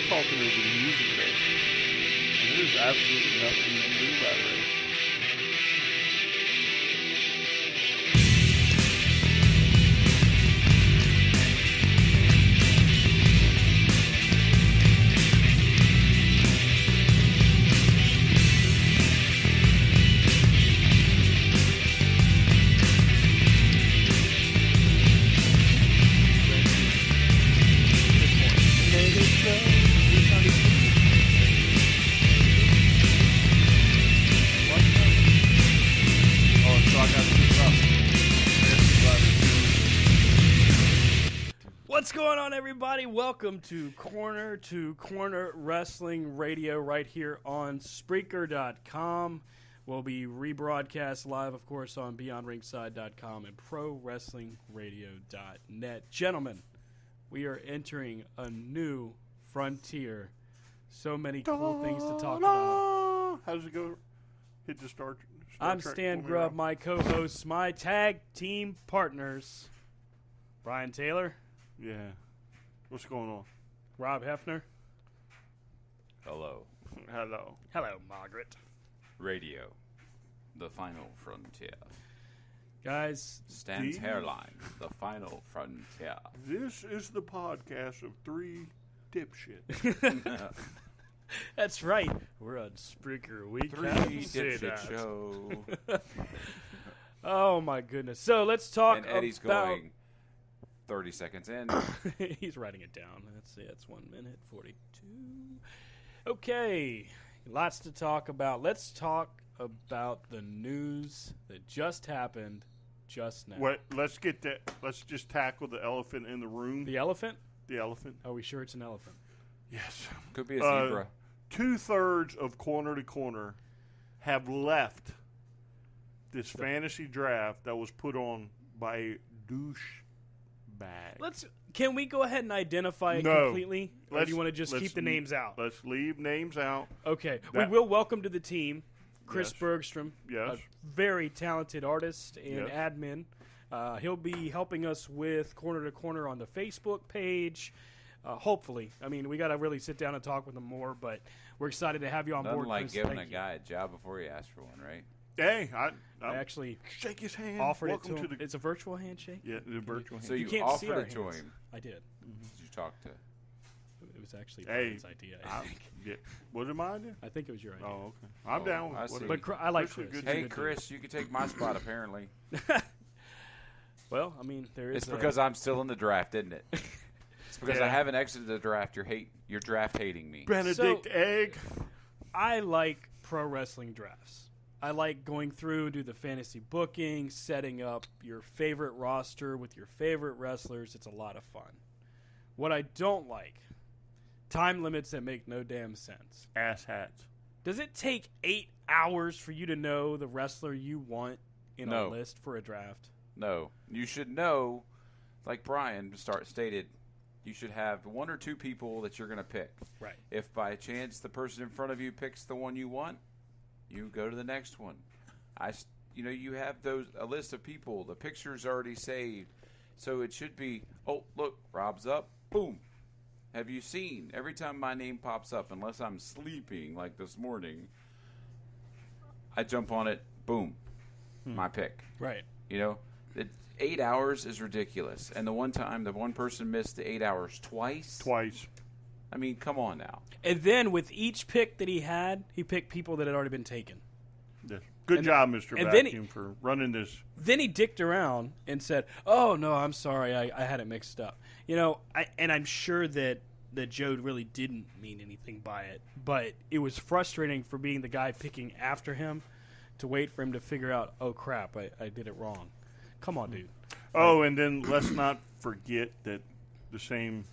talking over the music there. And there's absolutely nothing you can do about it. What's going on, everybody? Welcome to Corner Wrestling Radio right here on Spreaker.com. We'll be rebroadcast live, of course, on BeyondRingside.com and ProWrestlingRadio.net. Gentlemen, we are entering a new frontier. So many cool things to talk about. How's it go? Hit the start. I'm Stan Grubb, my co-hosts, my tag team partners, Brian Taylor. Yeah. What's going on? Rob Hefner. Hello. Hello. Hello, Margaret. Radio. The final frontier. Guys. Stan's hairline. The final frontier. This is the podcast of three dipshits. That's right. We're on Spreaker. We Three can say dipshit that. show. Oh, my goodness. So let's talk And Eddie's about... going 30 seconds in. He's writing it down. Let's see. It's 1 minute 42. Okay. Lots to talk about. Let's talk about the news that just happened just now. What? Let's get that. Let's just tackle the elephant in the room. The elephant? The elephant. Are we sure it's an elephant? Yes. Could be a zebra. 2/3 of Corner to Corner have left this fantasy draft that was put on by a douche bag. Can we go ahead and identify it No. completely? Or do you want to just keep the names out? Let's leave names out. Okay. That- We will welcome to the team Chris Yes. Bergstrom, Yes. a very talented artist and Yes. admin. He'll be helping us with Corner to Corner on the Facebook page. Hopefully. I mean, we got to really sit down and talk with him more, but we're excited to have you on Nothing board, like Chris. giving Thank a you. guy a job before he asks for one, right? Hey, I I actually shake his hand. offered Welcome it to him. to the It's a virtual handshake. yeah, the virtual So hand. you can't see our offered it to hands. him. I did. Did you talk to? It was actually Hey, Brian's idea, I think. Yeah. Was it mine? I think it was your idea. Oh, okay. I'm Oh, down. I with see. whatever. But I like Chris is Chris. good. He's a Hey, good dude. Chris, you can take my spot, apparently. Well, I mean, there is It's because I'm still in the draft, isn't it? It's because I Yeah. haven't exited the draft. You're draft hating me. Benedict Egg. I like pro wrestling drafts. I like going through, do the fantasy booking, setting up your favorite roster with your favorite wrestlers. It's a lot of fun. What I don't like, time limits that make no damn sense. Ass hats. Does it take 8 hours for you to know the wrestler you want in a No. list for a draft? No, you should know, like Brian stated, you should have one or two people that you're going to pick. Right. If by chance the person in front of you picks the one you want, you go to the next one. You have a list of people. The picture's already saved, so it should be. Oh, look, Rob's up. Boom. Have you seen? Every time my name pops up, unless I'm sleeping like this morning, I jump on it. Boom, my pick. Right. You know, 8 hours is ridiculous. And the one time the one person missed the 8 hours twice. I mean, come on now. And then with each pick that he picked people that had already been taken. Yes. Good job, Mr. and then Vacuum, for running this. Then he dicked around and said, "Oh no, I'm sorry, I had it mixed up." I'm sure that Joe really didn't mean anything by it, but it was frustrating for being the guy picking after him to wait for him to figure out, "Oh crap, I did it wrong." Come on, dude. Oh, and then let's not forget that the same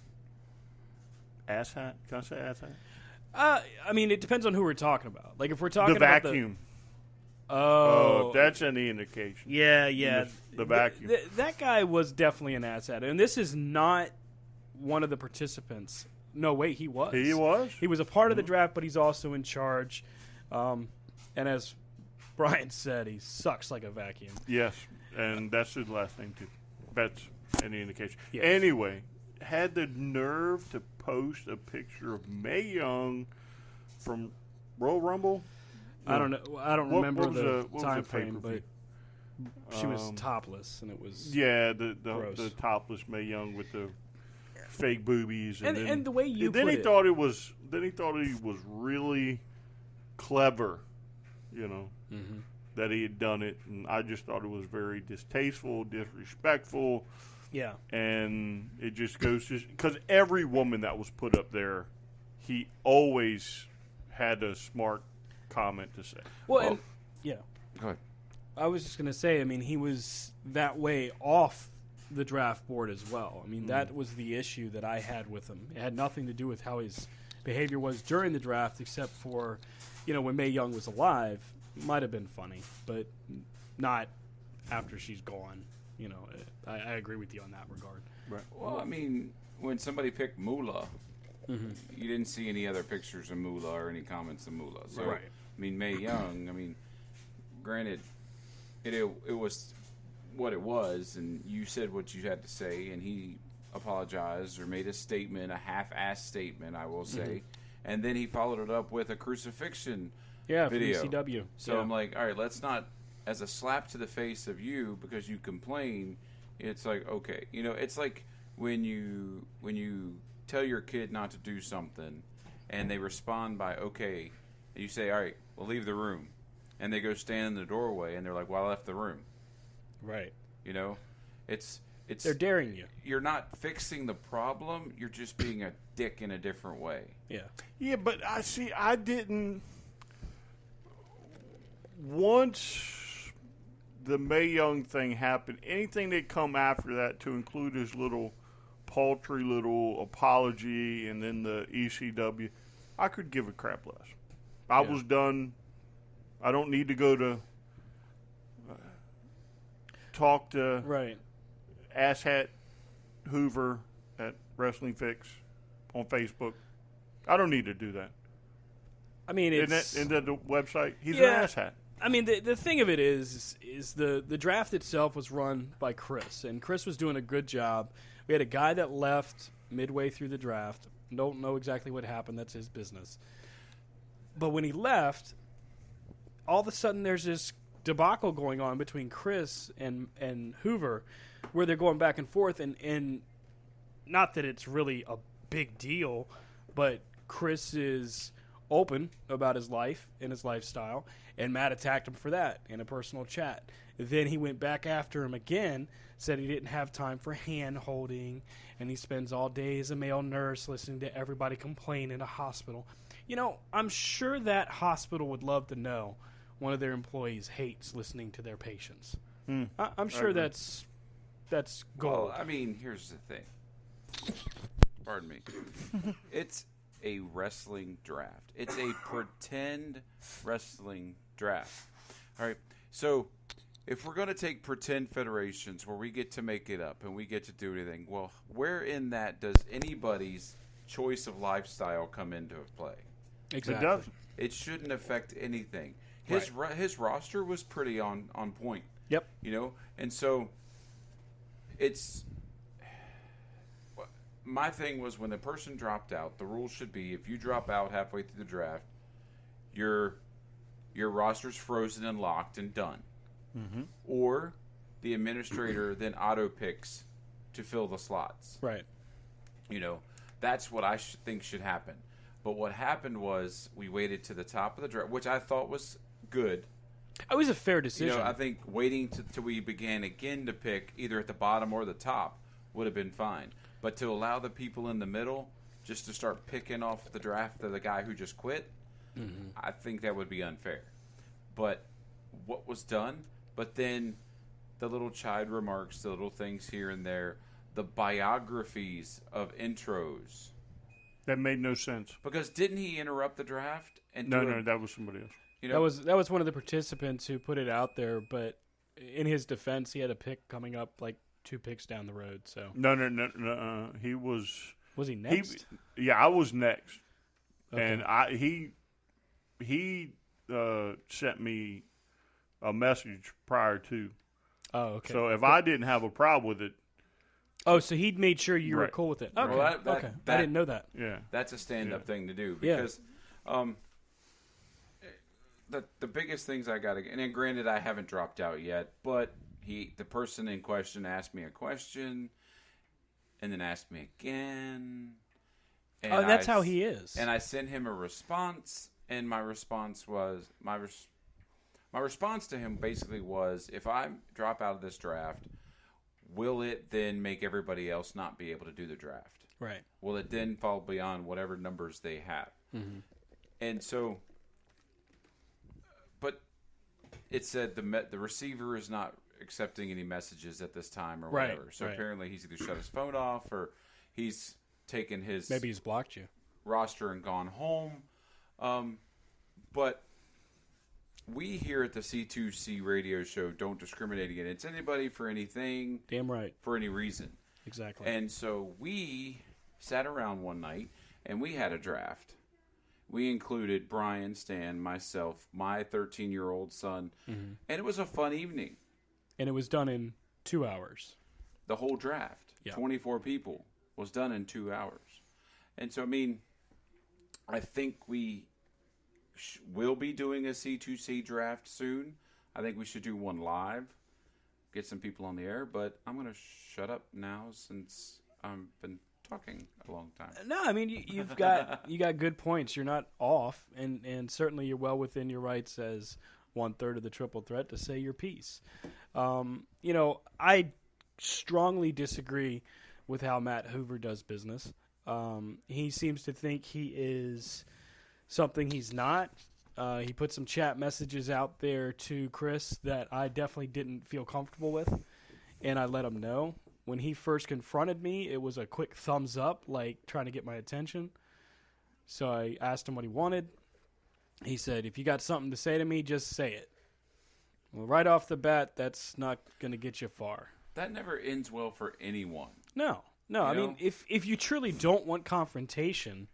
ass hat. Can I say ass hat? I mean, it depends on who we're talking about. Like if we're talking The about vacuum. Oh, if that's any indication. yeah. The vacuum. That guy was definitely an asshat, and this is not one of the participants. No, wait, he was. He was? He was a part of the draft, but he's also in charge. And as Brian said, he sucks like a vacuum. Yes, and that's his last name, too. That's any indication. Yes. Anyway, had the nerve to post a picture of Mae Young from Royal Rumble? I don't know. I don't remember what was the the time frame, but pay-per-view? she was topless, and it was the gross. topless Mae Young with the fake boobies, and the way you then put he it. thought it was he was really clever, that he had done it, and I just thought it was very distasteful, disrespectful. Yeah. And it just goes to because every woman that was put up there, he always had a smart comment to say. Well, and, yeah. Go ahead. I was just going to say, I mean, he was that way off the draft board as well. I mean, that was the issue that I had with him. It had nothing to do with how his behavior was during the draft, except for, when Mae Young was alive, it might have been funny, but not after she's gone. I agree with you on that regard. Right. Well, I mean, when somebody picked Moolah, you didn't see any other pictures of Moolah or any comments of Moolah. So, Right. I mean, Mae Young, granted, it was what it was, and you said what you had to say, and he apologized or made a statement, a half-assed statement, I will say, and then he followed it up with a crucifixion Yeah, video. from ECW. So yeah. I'm like, all right, let's not, as a slap to the face of you because you complain. It's like, okay, it's like when you tell your kid not to do something, and they respond by okay, and you say, all right, we'll leave the room, and they go stand in the doorway, and they're like, well, I left the room. Right. It's They're daring you. You're not fixing the problem. You're just being a dick in a different way. Yeah. Yeah, but I didn't. Once the Mae Young thing happened, anything that come after that, to include his little paltry little apology and then the ECW, I could give a crap less. I was done. I don't need to go to talk to Right. asshat Hoover at Wrestling Fix on Facebook. I don't need to do that. I mean, it's... Isn't that the website? He's Yeah. an asshat. I mean, the thing of it is the draft itself was run by Chris, and Chris was doing a good job. We had a guy that left midway through the draft. Don't know exactly what happened. That's his business. But when he left, all of a sudden there's this debacle going on between Chris and Hoover, where they're going back and forth, and not that it's really a big deal, but Chris is open about his life and his lifestyle, and Matt attacked him for that in a personal chat. Then he went back after him again, said he didn't have time for hand holding, and he spends all day as a male nurse listening to everybody complain in a hospital. I'm sure that hospital would love to know one of their employees hates listening to their patients. I'm sure that's gold. Well, here's the thing. Pardon me. It's a wrestling draft. It's a pretend wrestling draft. All right. So if we're going to take pretend federations where we get to make it up and we get to do anything, well, where in that does anybody's choice of lifestyle come into play? Exactly. It doesn't. It shouldn't affect anything. His roster was pretty on point. Yep. And so it's my thing was when the person dropped out, the rule should be if you drop out halfway through the draft, your roster's frozen and locked and done. Mm-hmm. Or the administrator then auto picks to fill the slots. Right. That's what I think should happen. But what happened was we waited to the top of the draft, which I thought was good. It was a fair decision. I think waiting till we began again to pick either at the bottom or the top would have been fine. But to allow the people in the middle just to start picking off the draft of the guy who just quit, I think that would be unfair. But what was done, but then the little chide remarks, the little things here and there, the biographies of intros. That made no sense. Because didn't he interrupt the draft? And No, that was somebody else. That was one of the participants who put it out there, but in his defense, he had a pick coming up like 2 picks down the road. So No. He was. Was he next? I was next, Okay. and he sent me a message prior to. Oh, okay. So if I didn't have a problem with it, Oh, so he'd made sure you were Right. cool with it. Okay. Well, that- okay. I that- didn't know that. Yeah. That's a stand-up thing to do Yeah. because the biggest things I got to, and then granted I haven't dropped out yet, but the person in question asked me a question, and then asked me again. And Oh, that's how he is. And I sent him a response, and my response was my response to him basically was, if I drop out of this draft, will it then make everybody else not be able to do the draft? Right. Will it then fall beyond whatever numbers they have? Mm-hmm. And so, but it said the receiver is not accepting any messages at this time or Right, whatever. So right. apparently he's either shut his phone off or he's taken his Maybe he's blocked you. roster and gone home. But we here at the C2C radio show don't discriminate against anybody for anything, Damn right. for any reason. Exactly. And so we sat around one night and we had a draft. We included Brian, Stan, myself, my 13-year-old son, and it was a fun evening. And it was done in 2 hours. The whole draft, Yeah. 24 people, was done in 2 hours. And so, I mean, I think we will be doing a C2C draft soon. I think we should do one live, get some people on the air, but I'm going to shut up now since I've been talking a long time. No, I mean you've got good points. You're not off, and certainly you're well within your rights as 1/3 of the triple threat to say your piece. I strongly disagree with how Matt Hoover does business. He seems to think he is something he's not. He put some chat messages out there to Chris that I definitely didn't feel comfortable with, and I let him know. When he first confronted me, it was a quick thumbs up, like trying to get my attention. So I asked him what he wanted. He said, if you got something to say to me, just say it. Well, right off the bat, that's not going to get you far. That never ends well for anyone. No. I mean, if you truly don't want confrontation,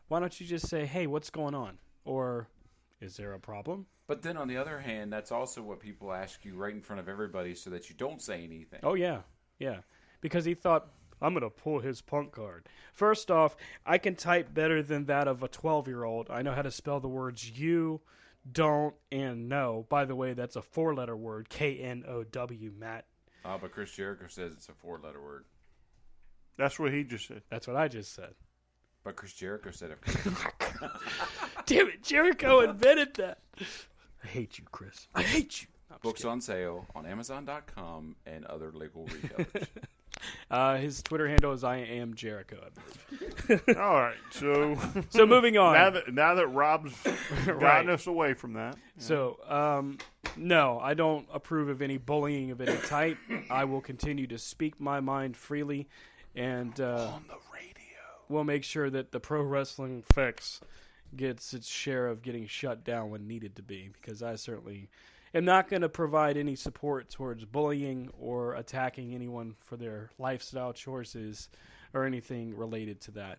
why don't you just say, hey, what's going on? Or is there a problem? But then on the other hand, that's also what people ask you right in front of everybody so that you don't say anything. Oh, yeah. Because he thought, I'm going to pull his punk card. First off, I can type better than that of a 12-year-old. I know how to spell the words you, don't, and no. By the way, that's a 4-letter word, K-N-O-W, Matt. But Chris Jericho says it's a 4-letter word. That's what he just said. That's what I just said. But Chris Jericho said it. Damn it, Jericho invented that. I hate you, Chris. I hate you. No, I'm just Books kidding. on sale on Amazon.com and other legal retailers. His Twitter handle is I am Jericho, I believe. All right, so So moving on. now that Rob's gotten Right. us away from that, So, no, I don't approve of any bullying of any type. I will continue to speak my mind freely, and on the radio. we'll make sure that the Pro Wrestling Fix gets its share of getting shut down when needed to be, because I certainly am not going to provide any support towards bullying or attacking anyone for their lifestyle choices or anything related to that.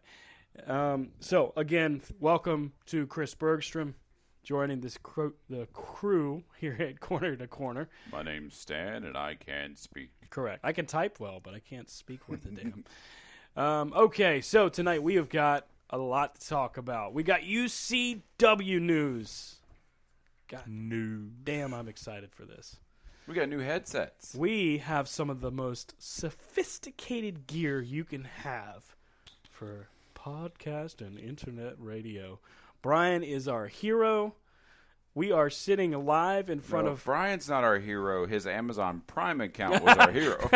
So, again, welcome to Chris Bergstrom, joining the crew here at Corner to Corner. My name's Stan, and I can speak. Correct. I can type well, but I can't speak worth a damn. Okay, so tonight we have got a lot to talk about. We got UCW news. God damn, I'm excited for this. We got new headsets. We have some of the most sophisticated gear you can have for podcast and internet radio. Brian is our hero. We are sitting live in front of... Brian's not our hero. His Amazon Prime account was our hero.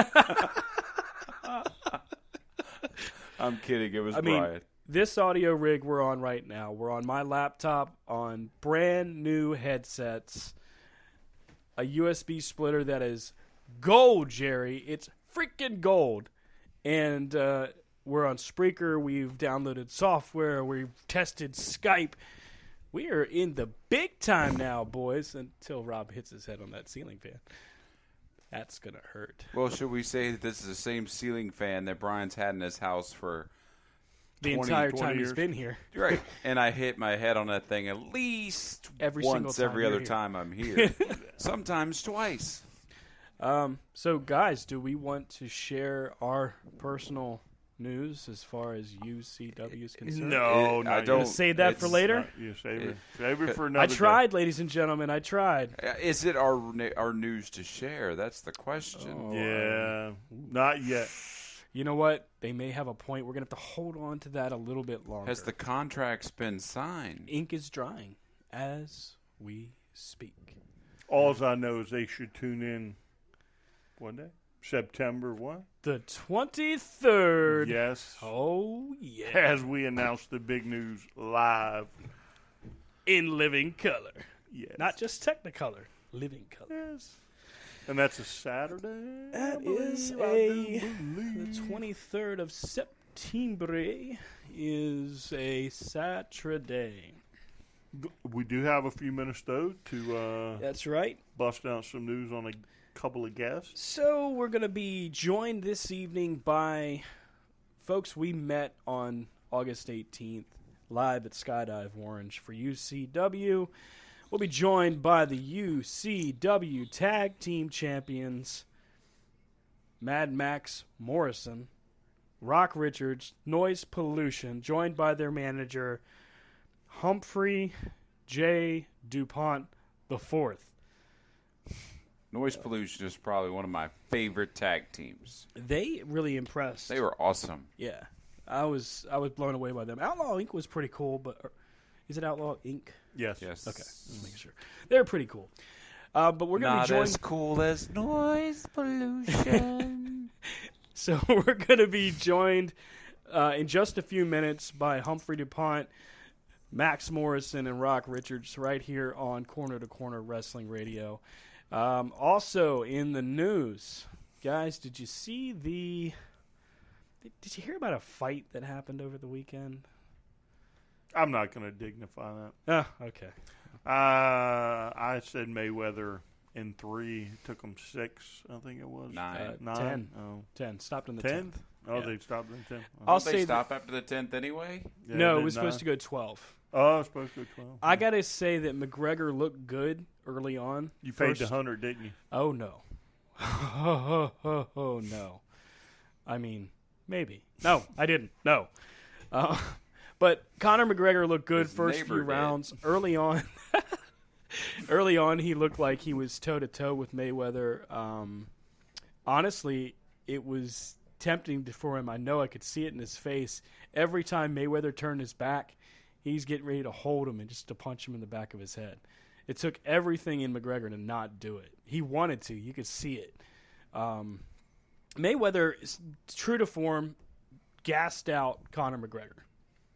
I'm kidding. It was Brian. This audio rig we're on right now, we're on my laptop on brand new headsets, a USB splitter that is gold, Jerry. It's freaking gold. And we're on Spreaker. We've downloaded software. We've tested Skype. We are in the big time now, boys, until Rob hits his head on that ceiling fan. That's going to hurt. Well, should we say that this is the same ceiling fan that Brian's had in his house for The 20 entire time years. he's been here. right? And I hit my head on that thing at least Every single once time every you're other here. time I'm here. Sometimes twice. So, guys, do we want to share our personal news as far as UCW is concerned? No, I not don't- yet. Save that for it's later? You save it for another I tried, ladies and gentlemen. I tried. Is it our news to share? That's the question. day. Yeah, not yet. You know what? They may have a point. We're going to have to hold on to that a little bit longer. Has the contracts been signed? ink is drying as we speak. All I know is they should tune in. What day? September what? The 23rd. Yes. Oh, yeah. As we announce the big news live. In living color. Yes. Not just Technicolor. Living color. Yes. And that's a Saturday. That is the the 23rd of September is a Saturday. We do have a few minutes though to That's right. bust out some news on a couple of guests. So we're going to be joined this evening by folks we met on August 18th live at Skydive Orange for UCW. We'll be joined by the UCW Tag Team Champions, Mad Max Morrison, Rock Richards, Noise Pollution, joined by their manager, Humphrey J. DuPont IV. Noise Pollution is probably one of my favorite tag teams. They really impressed. They were awesome. Yeah, I was blown away by them. Outlaw Inc. was pretty cool, but is it Outlaw Inc.? Yes. Yes. Okay, just making sure. They're pretty cool. But we're going to Not be joined. as cool as Noise Pollution. So we're going to be joined in just a few minutes by Humphrey DuPont, Max Morrison, and Rock Richards right here on Corner to Corner Wrestling Radio. Also in the news, guys, did you hear about a fight that happened over the weekend? I'm not going to dignify that. Oh, okay. I said Mayweather in 3. It took them 6, I think it was. 9. 9? 10. Oh. 10. Stopped in the 10th? 10th. Oh, Yeah. they stopped in 10. I'll Don't they say stop after the 10th anyway? Yeah, no, they it was did supposed to 9. go 12. Oh, it was supposed to go 12. I got to say that McGregor looked good early on. You paid First- the 100, didn't you? Oh, no. Oh, no. I mean, maybe. No, I didn't. No. But Conor McGregor looked good His first neighbor few did. rounds. Early on, early on, he looked like he was toe-to-toe with Mayweather. Honestly, it was tempting for him. I know I could see it in his face. Every time Mayweather turned his back, he's getting ready to hold him and just to punch him in the back of his head. It took everything in McGregor to not do it. He wanted to. You could see it. Mayweather, is true to form, gassed out Conor McGregor.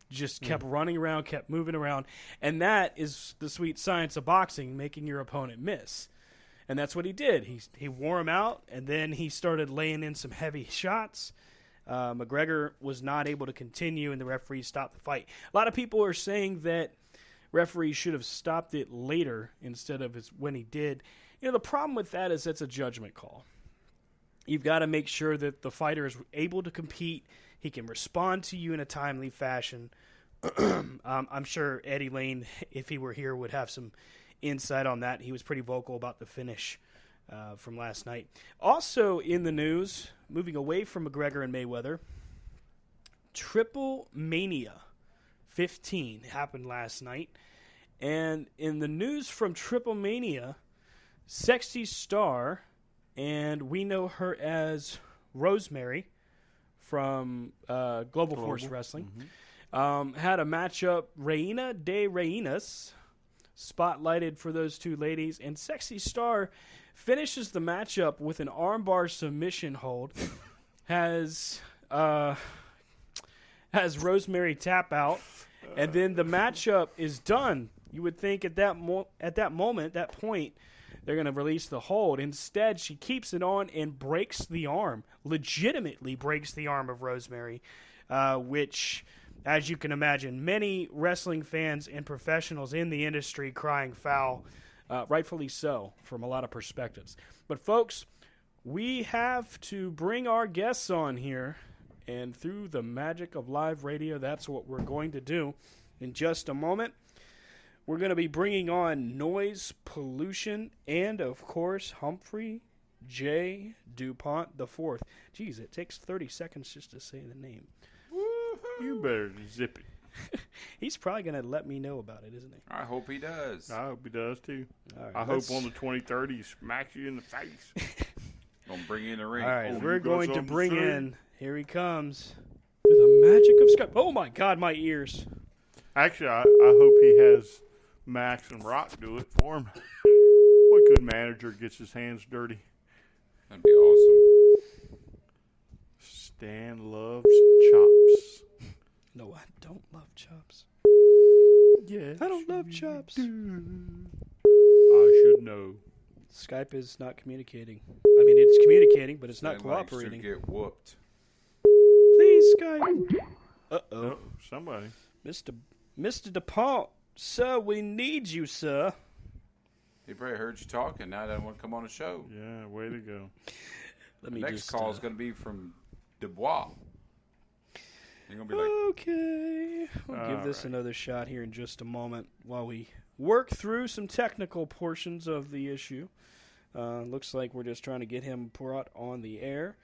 Just kept running around, kept moving around. And that is the sweet science of boxing, making your opponent miss. And that's what he did. He wore him out, and then he started laying in some heavy shots. McGregor was not able to continue, and the referee stopped the fight. A lot of people are saying that referee should have stopped it later instead of when he did. You know, the problem with that is that's a judgment call. You've got to make sure that the fighter is able to compete. He can respond to you in a timely fashion. I'm sure Eddie Lane, if he were here, would have some insight on that. He was pretty vocal about the finish from last night. Also in the news, moving away from McGregor and Mayweather, Triple Mania 15 happened last night. And in the news from Triple Mania, Sexy Star, and we know her as Rosemary from Global Force Wrestling, had a matchup, Reina de Reinas, spotlighted for those two ladies, and Sexy Star finishes the matchup with an armbar submission hold, has Rosemary tap out, and then the matchup is done. You would think at that point, they're going to release the hold. Instead, she keeps it on and breaks the arm, legitimately breaks the arm of Rosemary, which, as you can imagine, many wrestling fans and professionals in the industry crying foul, rightfully so, from a lot of perspectives. But, folks, we have to bring our guests on here, and through the magic of live radio, that's what we're going to do. In just a moment, we're going to be bringing on Noise Pollution and, of course, Humphrey J. DuPont the Fourth. Geez, it takes 30 seconds just to say the name. You better zip it. He's probably going to let me know about it, isn't he? I hope he does. I hope he does too. All right, I hope on the 23rd he smacks you in the face. Gonna bring you in the ring. All right, Oh, we're you got going to something to bring say? in. Here he comes. Through the magic of Skype. Oh my God, my ears. Actually, I hope he has Max and Rock do it for him. What good manager gets his hands dirty? That'd be awesome. Stan loves chops. No, I don't love chops. Yes, I don't love chops. I should know. Skype is not communicating. I mean, it's communicating, but it's not Stan likes to cooperating. get whooped. Please, Skype. Uh-oh. Oh, somebody. Mr. DuPont, sir, we need you, sir. He probably heard you talking. Now he doesn't want to come on the show. Yeah, way to go. Let The me next just, call is going to be from Dubois. You're going to be like, Okay. We'll give this All right. another shot here in just a moment while we work through some technical portions of the issue. Looks like we're just trying to get him brought on the air.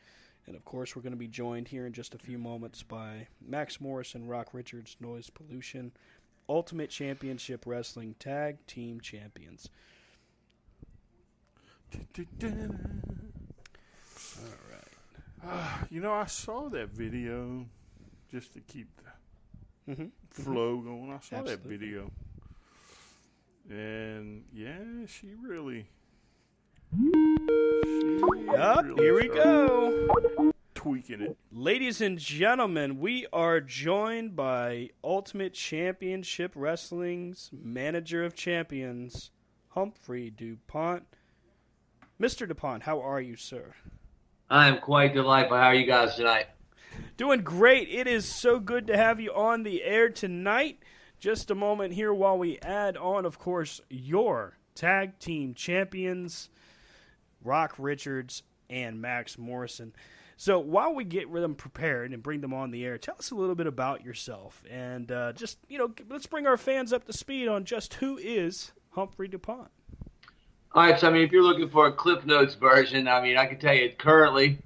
And, of course, we're going to be joined here in just a few moments by Max Morrison, Rock Richards, Noise Pollution, Ultimate Championship Wrestling Tag Team Champions. All right. You know, I saw that video just to keep the Mm-hmm. flow going. I saw Absolutely. that video. And, yeah, she really... Up, here we go. Tweaking it. Ladies and gentlemen, we are joined by Ultimate Championship Wrestling's Manager of Champions, Humphrey DuPont. Mr. DuPont, how are you, sir? I am quite delightful. How are you guys tonight? Doing great. It is so good to have you on the air tonight. Just a moment here while we add on, of course, your tag team champions, Rock Richards and Max Morrison. So while we get them prepared and bring them on the air, tell us a little bit about yourself. And just, let's bring our fans up to speed on just who is Humphrey DuPont. All right, so if you're looking for a Cliff Notes version, I can tell you currently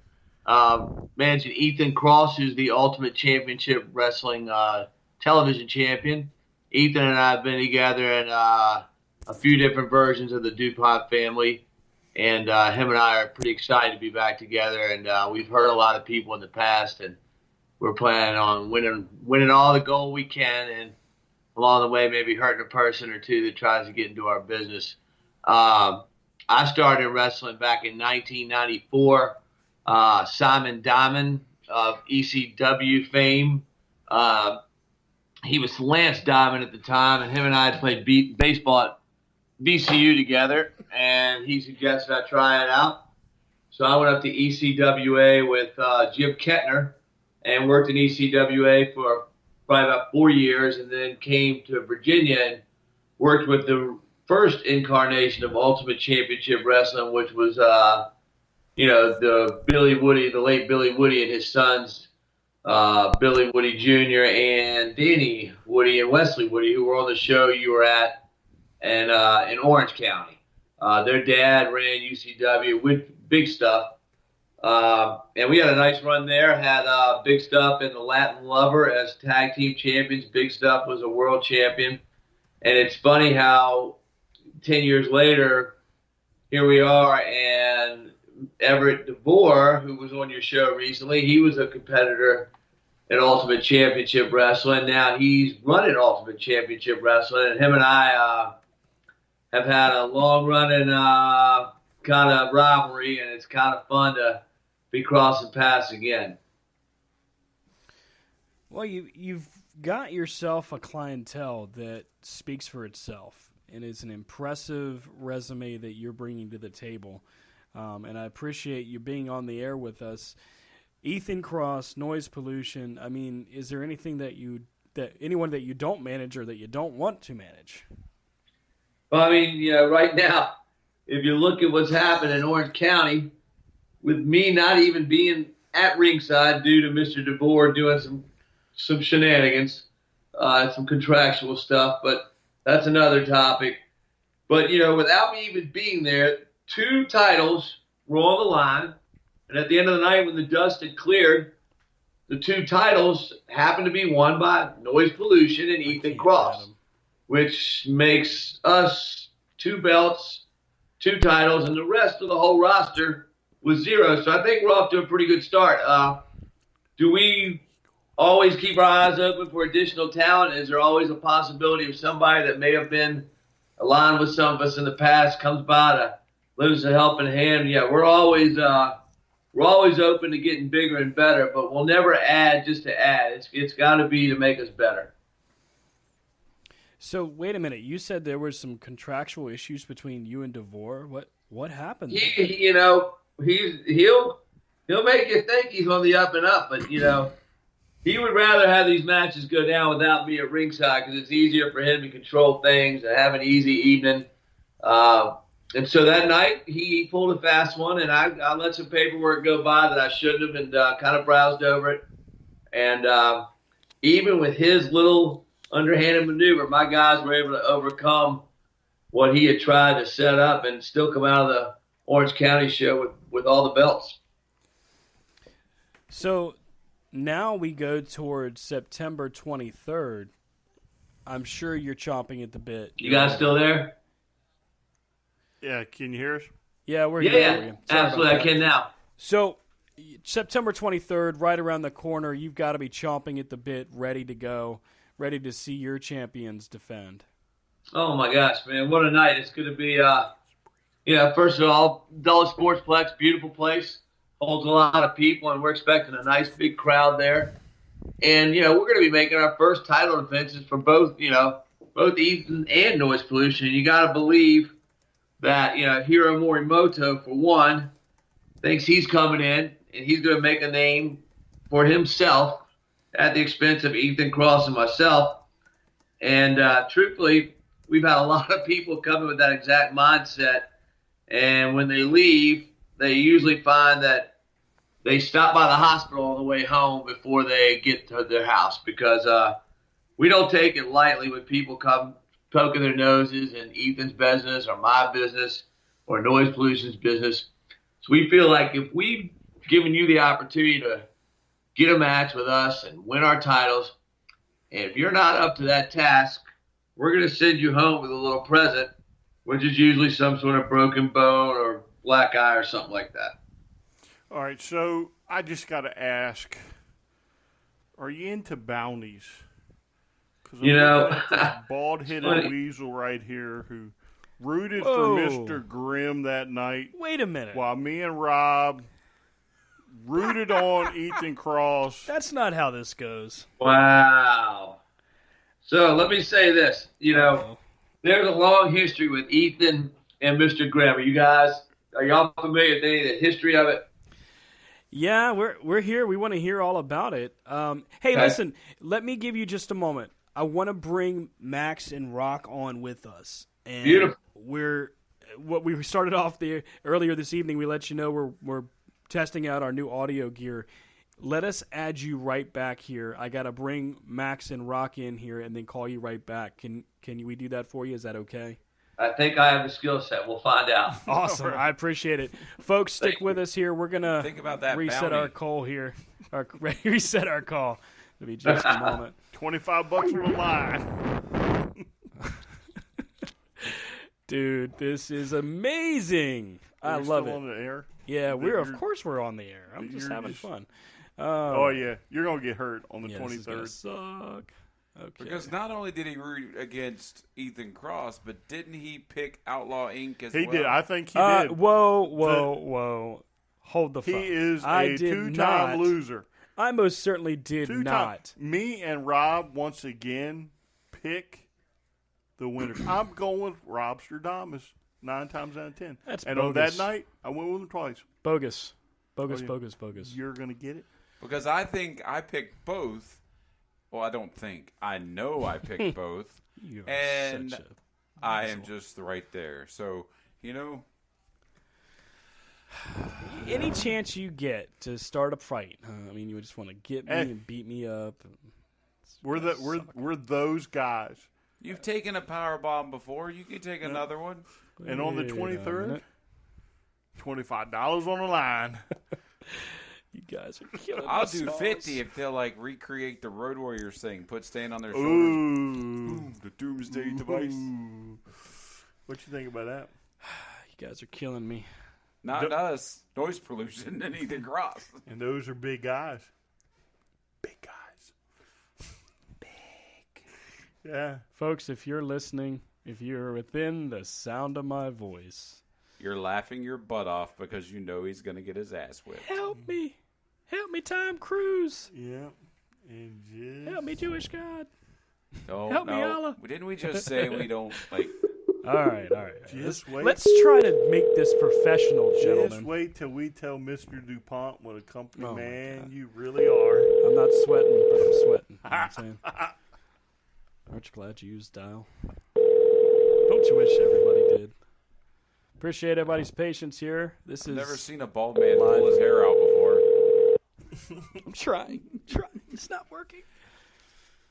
managing Ethan Cross, who's the Ultimate Championship Wrestling television champion. Ethan and I have been together in a few different versions of the DuPont family, and him and I are pretty excited to be back together. And we've hurt a lot of people in the past, and we're planning on winning all the gold we can, and along the way maybe hurting a person or two that tries to get into our business. I started wrestling back in 1994. Simon Diamond of ECW fame. He was Lance Diamond at the time, and him and I had played baseball at VCU together, and he suggested I try it out. So I went up to ECWA with Jim Kettner and worked in ECWA for probably about 4 years, and then came to Virginia and worked with the first incarnation of Ultimate Championship Wrestling, which was, the late Billy Woody and his sons, Billy Woody Jr. and Danny Woody and Wesley Woody, who were on the show you were at and in Orange County. Their dad ran UCW with Big Stuff. And we had a nice run there, had Big Stuff and the Latin Lover as tag team champions. Big Stuff was a world champion. And it's funny how 10 years later, here we are, and Everett DeVore, who was on your show recently, he was a competitor in Ultimate Championship Wrestling. Now he's running Ultimate Championship Wrestling, and him and I have had a long-running kind of rivalry, and it's kind of fun to be crossing paths again. Well, you've got yourself a clientele that speaks for itself, and it's an impressive resume that you're bringing to the table. And I appreciate you being on the air with us. Ethan Cross, Noise Pollution. Is there anything that anyone that you don't manage or that you don't want to manage? Well, right now, if you look at what's happened in Orange County, with me not even being at ringside due to Mr. DeVore doing some shenanigans, some contractual stuff, but that's another topic. But, without me even being there, 2 titles were on the line. And at the end of the night, when the dust had cleared, the 2 titles happened to be won by Noise Pollution and Ethan Cross, which makes us 2 belts, 2 titles, and the rest of the whole roster was 0. So I think we're off to a pretty good start. Do we always keep our eyes open for additional talent? Is there always a possibility of somebody that may have been aligned with some of us in the past comes by to lend us a helping hand? Yeah, we're always open to getting bigger and better, but we'll never add just to add. It's got to be to make us better. So wait a minute. You said there were some contractual issues between you and DeVore. What happened? He'll make you think he's on the up and up, but he would rather have these matches go down without me at ringside because it's easier for him to control things and have an easy evening. And so that night he pulled a fast one, and I let some paperwork go by that I shouldn't have, and kind of browsed over it. And even with his little underhanded maneuver, my guys were able to overcome what he had tried to set up and still come out of the Orange County show with all the belts. So now we go towards September 23rd. I'm sure you're chomping at the bit. You guys still there? Yeah, can you hear us? Yeah, we're here for you. Absolutely, I can now. So September 23rd, right around the corner, you've got to be chomping at the bit, ready to go, ready to see your champions defend. Oh, my gosh, man. What a night. It's going to be, first of all, Dulles Sportsplex, beautiful place. Holds a lot of people, and we're expecting a nice big crowd there. And, we're going to be making our first title defenses for both Ethan and Noise Pollution. And you got to believe that, Hiro Morimoto, for one, thinks he's coming in, and he's going to make a name for himself at the expense of Ethan Cross and myself. And truthfully, we've had a lot of people coming with that exact mindset. And when they leave, they usually find that they stop by the hospital on the way home before they get to their house, because we don't take it lightly when people come poking their noses in Ethan's business or my business or Noise Pollution's business. So we feel like if we've given you the opportunity to get a match with us and win our titles, and if you're not up to that task, we're going to send you home with a little present, which is usually some sort of broken bone or black eye or something like that. All right, so I just got to ask, are you into bounties? Because this bald-headed weasel right here who rooted for Mr. Grimm that night. Wait a minute. While me and Rob rooted on Ethan Cross. That's not how this goes. Wow. So let me say this. There's a long history with Ethan and Mr. Grimm. Are y'all familiar with any of the history of it? Yeah, we're here. We want to hear all about it. Hey, listen, let me give you just a moment. I want to bring Max and Rock on with us. And beautiful. We started off earlier this evening. We let you know we're testing out our new audio gear. Let us add you right back here. I got to bring Max and Rock in here and then call you right back. Can we do that for you? Is that okay? I think I have the skill set. We'll find out. Awesome. I appreciate it. Folks, stick with us here. We're going to reset our call here. Reset our call. It'll be just a moment. $25 for the line. Dude, this is amazing. I love it. On the air? Yeah, of course we're on the air. I'm just having fun. Oh yeah, you're gonna get hurt on the 23rd. This is gonna suck. Okay. Because not only did he root against Ethan Cross, but didn't he pick Outlaw Inc. as well? He did. I think he did. Whoa. Hold the phone. He is a two-time loser. I most certainly did not. Me and Rob once again pick the winners. I'm going with Rob Stradamus 9 times out of 10. That's and bogus. on that night, I went with him twice. Bogus. Bogus. You're going to get it? Because I think I picked both. Well, I don't think. I know I picked both. And I am just right there. So, any chance you get to start a fight, I mean, you just want to get me and beat me up. We're those guys. You've taken a power bomb before. You can take another one. And on the 23rd, $25 on the line. You guys are killing I'll us, do Sauce. 50 if they'll like recreate the Road Warriors thing. Put Stan on their shoulders. Ooh. The Doomsday Device. Ooh. What you think about that? You guys are killing me. Not us. Noise pollution and Ethan Cross. And those are big guys. Big guys. Yeah. Folks, if you're listening, if you're within the sound of my voice, You're laughing your butt off because you know he's going to get his ass whipped. help me. Help me, Tom Cruise. Yeah. And just... Help me, Jewish God. Oh, Help me, Allah. Didn't we just say we don't, like... All right. Just wait. Let's try to make this professional, Just gentlemen. wait till we tell Mr. DuPont what a company Oh, my man God. you really are. I'm not sweating, but I'm sweating. You know what I'm saying? Aren't you glad you used dial? Don't you wish everybody did? Appreciate everybody's patience here. This is. Never seen a bald man pull his hair out before. I'm trying. It's not working.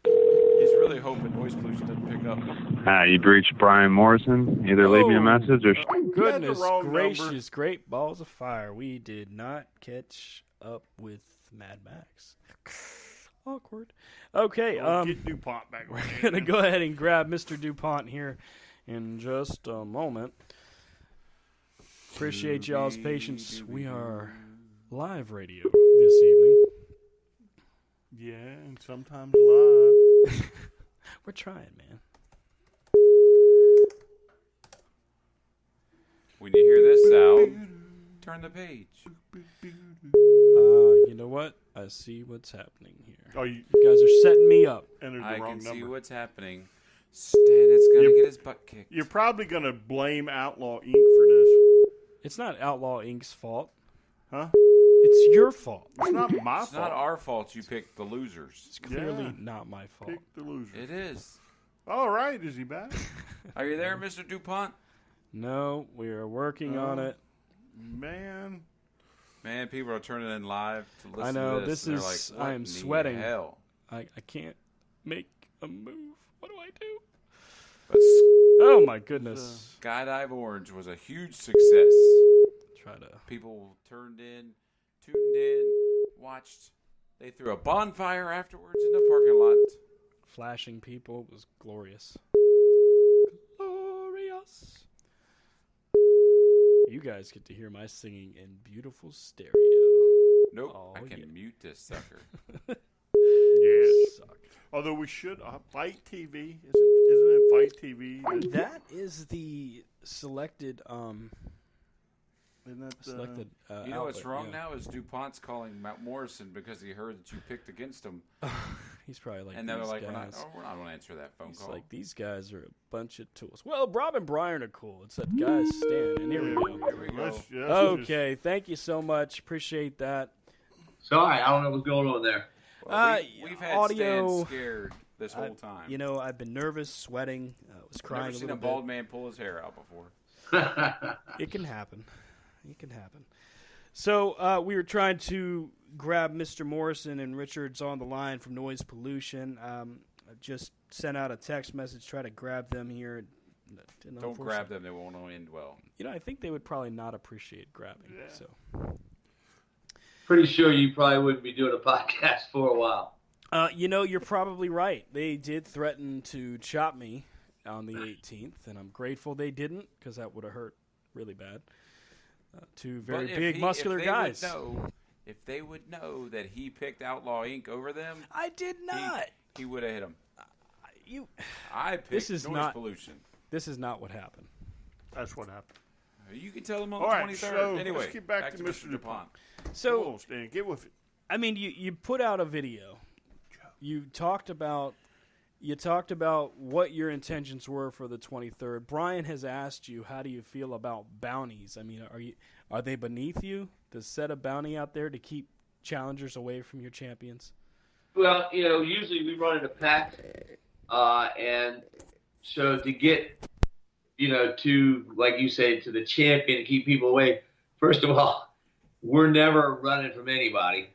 He's really hoping noise pollution doesn't pick up. Hi, you've reached Brian Morrison. Either leave me a message or... Goodness wrong gracious, number. great balls of fire. We did not catch up with Mad Max. Awkward. Okay, Get DuPont back on. we're going to go ahead and grab Mr. DuPont here in just a moment. Appreciate y'all's patience. We are live radio this evening. Yeah, and sometimes live. We're trying, man. When you hear this sound, turn the page. You know what? I see what's happening here. Oh, you You guys are setting me up. entered the I wrong can number. see what's happening. Stan is going to get his butt kicked. You're probably going to blame Outlaw Inc. for this. It's not Outlaw Inc.'s fault. Huh? It's your fault. It's not my It's fault. not our fault you picked the losers. It's clearly Yeah. not my fault. Pick the loser. It is. All right, is he back? Are you there, Mr. DuPont? No, we are working on it. Man. Man, people are turning in live to listen I know, to this. this and they're is- like, what I am in the sweating. hell? I can't make a move. What do I do? But Oh my goodness. Skydive Orange was a huge success. Try to. People tuned in, watched. They threw a bonfire afterwards in the parking lot. Flashing people was glorious. Glorious. You guys get to hear my singing in beautiful stereo. Nope, Oh, I can yeah. mute this sucker. Yes. Suck. Although we should. Fight TV. Isn't it Fight TV? That is the selected Isn't that selected You know what's outlet, wrong yeah. now is DuPont's calling Matt Morrison because he heard that you picked against him. He's probably like, And they're these like, guys. we're not going to answer that phone He's call. like, these guys are a bunch of tools. Well, Rob and Brian are cool. It's that guy Stan. And here we go. Here we go. Okay, thank you so much. Appreciate that. Sorry, I don't know what's going on there. Well, we've had audio- Stan scared this whole time. You know, I've been nervous, sweating, was I've crying never a seen little a bald bit. man pull his hair out before. It can happen. It can happen. So we were trying to grab Mr. Morrison and Richard's on the line from Noise Pollution. I just sent out a text message, try to grab them here. Don't grab them; they won't end well. You know, I think they would probably not appreciate grabbing. Yeah. So, Pretty sure you probably wouldn't be doing a podcast for a while. you know, you're probably right. They did threaten to chop me on the 18th, and I'm grateful they didn't because that would have hurt really bad. Two very But big, muscular guys. If they would know that he picked Outlaw Inc. over them, I did not. he would have hit him. You. I picked This is noise not- pollution. This is not what happened. That's what happened. You can tell them on All the right, 23rd. so anyway, let's get back to Mr. DuPont. So, Come on, Stan, get with it. I mean, you put out a video. You talked about what your intentions were for the 23rd. Brian has asked you, how do you feel about bounties? I mean, are they beneath you to set a bounty out there to keep challengers away from your champions? Well, usually we run in a pack, and so to get, to, like you say, to the champion and keep people away, first of all, we're never running from anybody.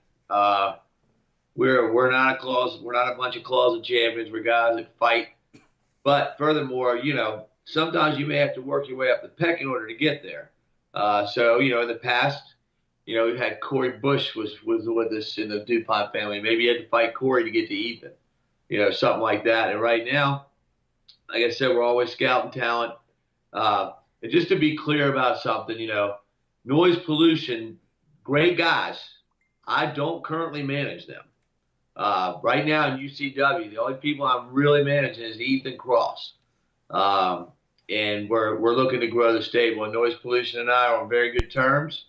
We're not a bunch of closet champions. We're guys that fight. But furthermore, sometimes you may have to work your way up the pecking order to get there. So, in the past, we've had Corey Bush was with us in the DuPont family. Maybe you had to fight Corey to get to Ethan, something like that. And right now, like I said, we're always scouting talent. And just to be clear about something, Noise Pollution, great guys. I don't currently manage them. Right now in UCW, the only people I'm really managing is Ethan Cross. And we're looking to grow the stable. And Noise Pollution and I are on very good terms.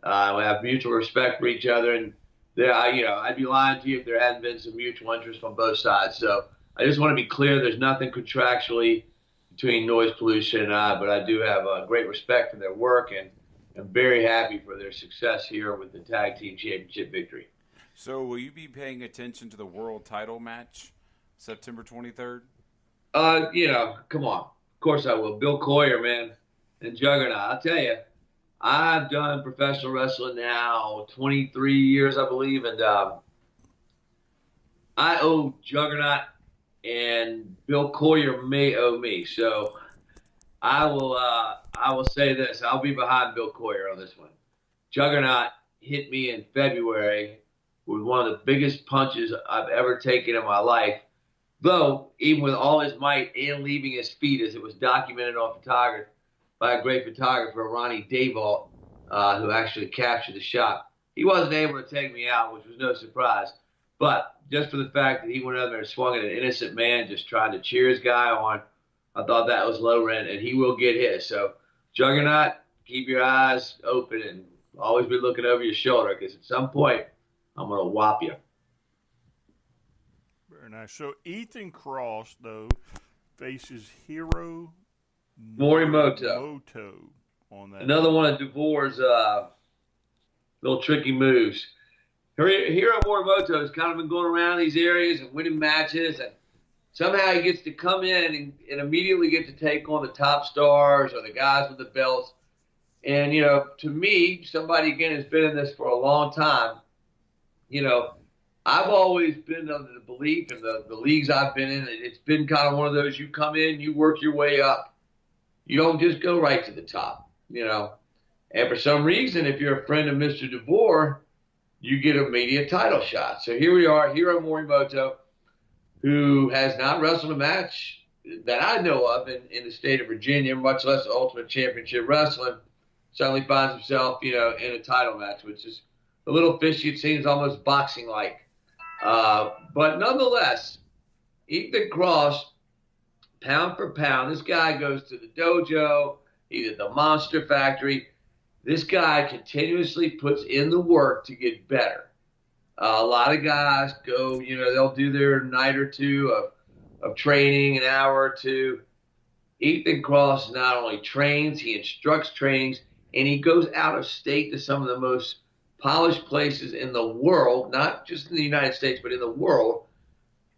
We have mutual respect for each other. And I'd be lying to you if there hadn't been some mutual interest on both sides. So I just want to be clear, there's nothing contractually between Noise Pollution and I, but I do have a great respect for their work, and I'm very happy for their success here with the Tag Team Championship victory. So will you be paying attention to the world title match September 23rd? Come on. Of course I will. Bill Collier, man, and Juggernaut. I'll tell you, I've done professional wrestling now 23 years, I believe, and I owe Juggernaut, and Bill Collier may owe me. So I will say this. I'll be behind Bill Collier on this one. Juggernaut hit me in February with one of the biggest punches I've ever taken in my life. Though, even with all his might and leaving his feet, as it was documented on photography by a great photographer, Ronnie Dayvault, who actually captured the shot, he wasn't able to take me out, which was no surprise. But just for the fact that he went over there and swung at an innocent man, just trying to cheer his guy on, I thought that was low rent, and he will get his. So, Juggernaut, keep your eyes open and always be looking over your shoulder, because at some point, I'm going to whop you. Very nice. So, Ethan Cross, though, faces Hiro Morimoto on that. Another one of DeVore's little tricky moves. Hiro Morimoto has kind of been going around these areas and winning matches, and somehow he gets to come in and immediately get to take on the top stars or the guys with the belts. And, to me, somebody, again, has been in this for a long time. I've always been under the belief in the leagues I've been in, it's been kind of one of those, you come in, you work your way up. You don't just go right to the top, And for some reason, if you're a friend of Mr. DeVore, you get an immediate title shot. So here we are, Hiro Morimoto, who has not wrestled a match that I know of in the state of Virginia, much less Ultimate Championship Wrestling, suddenly finds himself, in a title match, which is a little fishy. It seems almost boxing-like. But nonetheless, Ethan Cross, pound for pound, this guy goes to the dojo, he's at the Monster Factory. This guy continuously puts in the work to get better. A lot of guys go, they'll do their night or two of training, an hour or two. Ethan Cross not only trains, he instructs trainings, and he goes out of state to some of the most polished places in the world, not just in the United States, but in the world,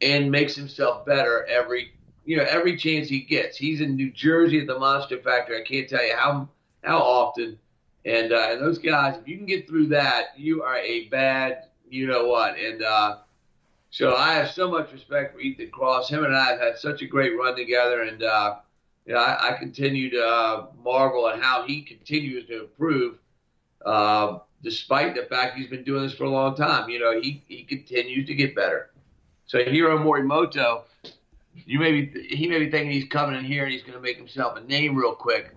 and makes himself better every chance he gets. He's in New Jersey at the Monster Factory. I can't tell you how often. And those guys, if you can get through that, you are a bad you-know-what. And so I have so much respect for Ethan Cross. Him and I have had such a great run together, and I continue to marvel at how he continues to improve, despite the fact he's been doing this for a long time. He continues to get better. So Hiro Morimoto, he may be thinking he's coming in here and he's going to make himself a name real quick.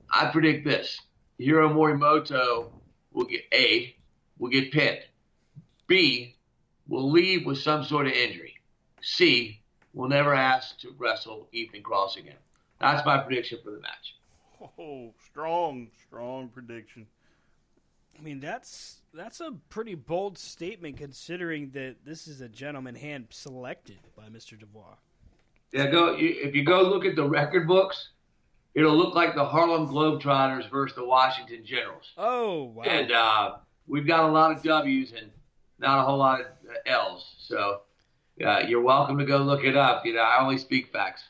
I predict this. Hiro Morimoto will get pinned. B, will leave with some sort of injury. C, will never ask to wrestle Ethan Cross again. That's my prediction for the match. Oh, strong prediction. I mean, that's a pretty bold statement considering that this is a gentleman hand selected by Mr. DeVore. Yeah, if you go look at the record books, it'll look like the Harlem Globetrotters versus the Washington Generals. Oh, wow. And we've got a lot of W's and not a whole lot of L's. So you're welcome to go look it up. I only speak facts.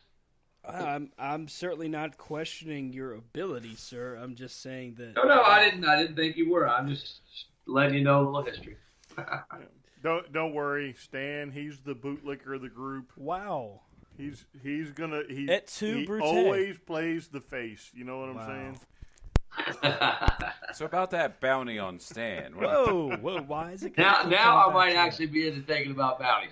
I'm certainly not questioning your ability, sir. I'm just saying that. No, I didn't think you were. I'm just letting you know a little history. Don't worry, Stan. He's the bootlicker of the group. Wow. He Et tu, he Brute. always plays the face. You know what I'm saying? So about that bounty on Stan. Whoa, why is it? now coming I back might to actually be into thinking about bounties.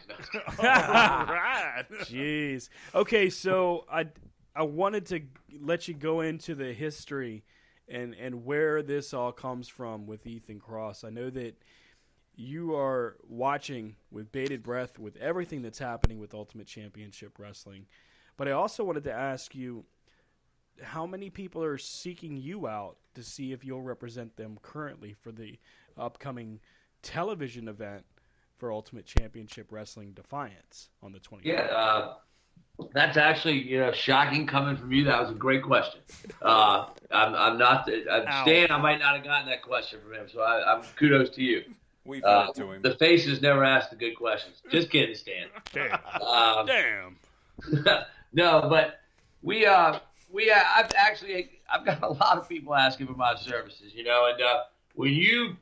Right. Jeez. Okay, so I wanted to let you go into the history and where this all comes from with Ethan Cross. I know that you are watching with bated breath with everything that's happening with Ultimate Championship Wrestling. But I also wanted to ask you how many people are seeking you out to see if you'll represent them currently for the upcoming television event for Ultimate Championship Wrestling Defiance on the 24th. Yeah, that's actually shocking coming from you. That was a great question. I'm not Stan. I might not have gotten that question from him, so I'm kudos to you. We fed it to him. The faces never ask the good questions. Just kidding, Stan. Damn. No, but I've got a lot of people asking for my services, and when you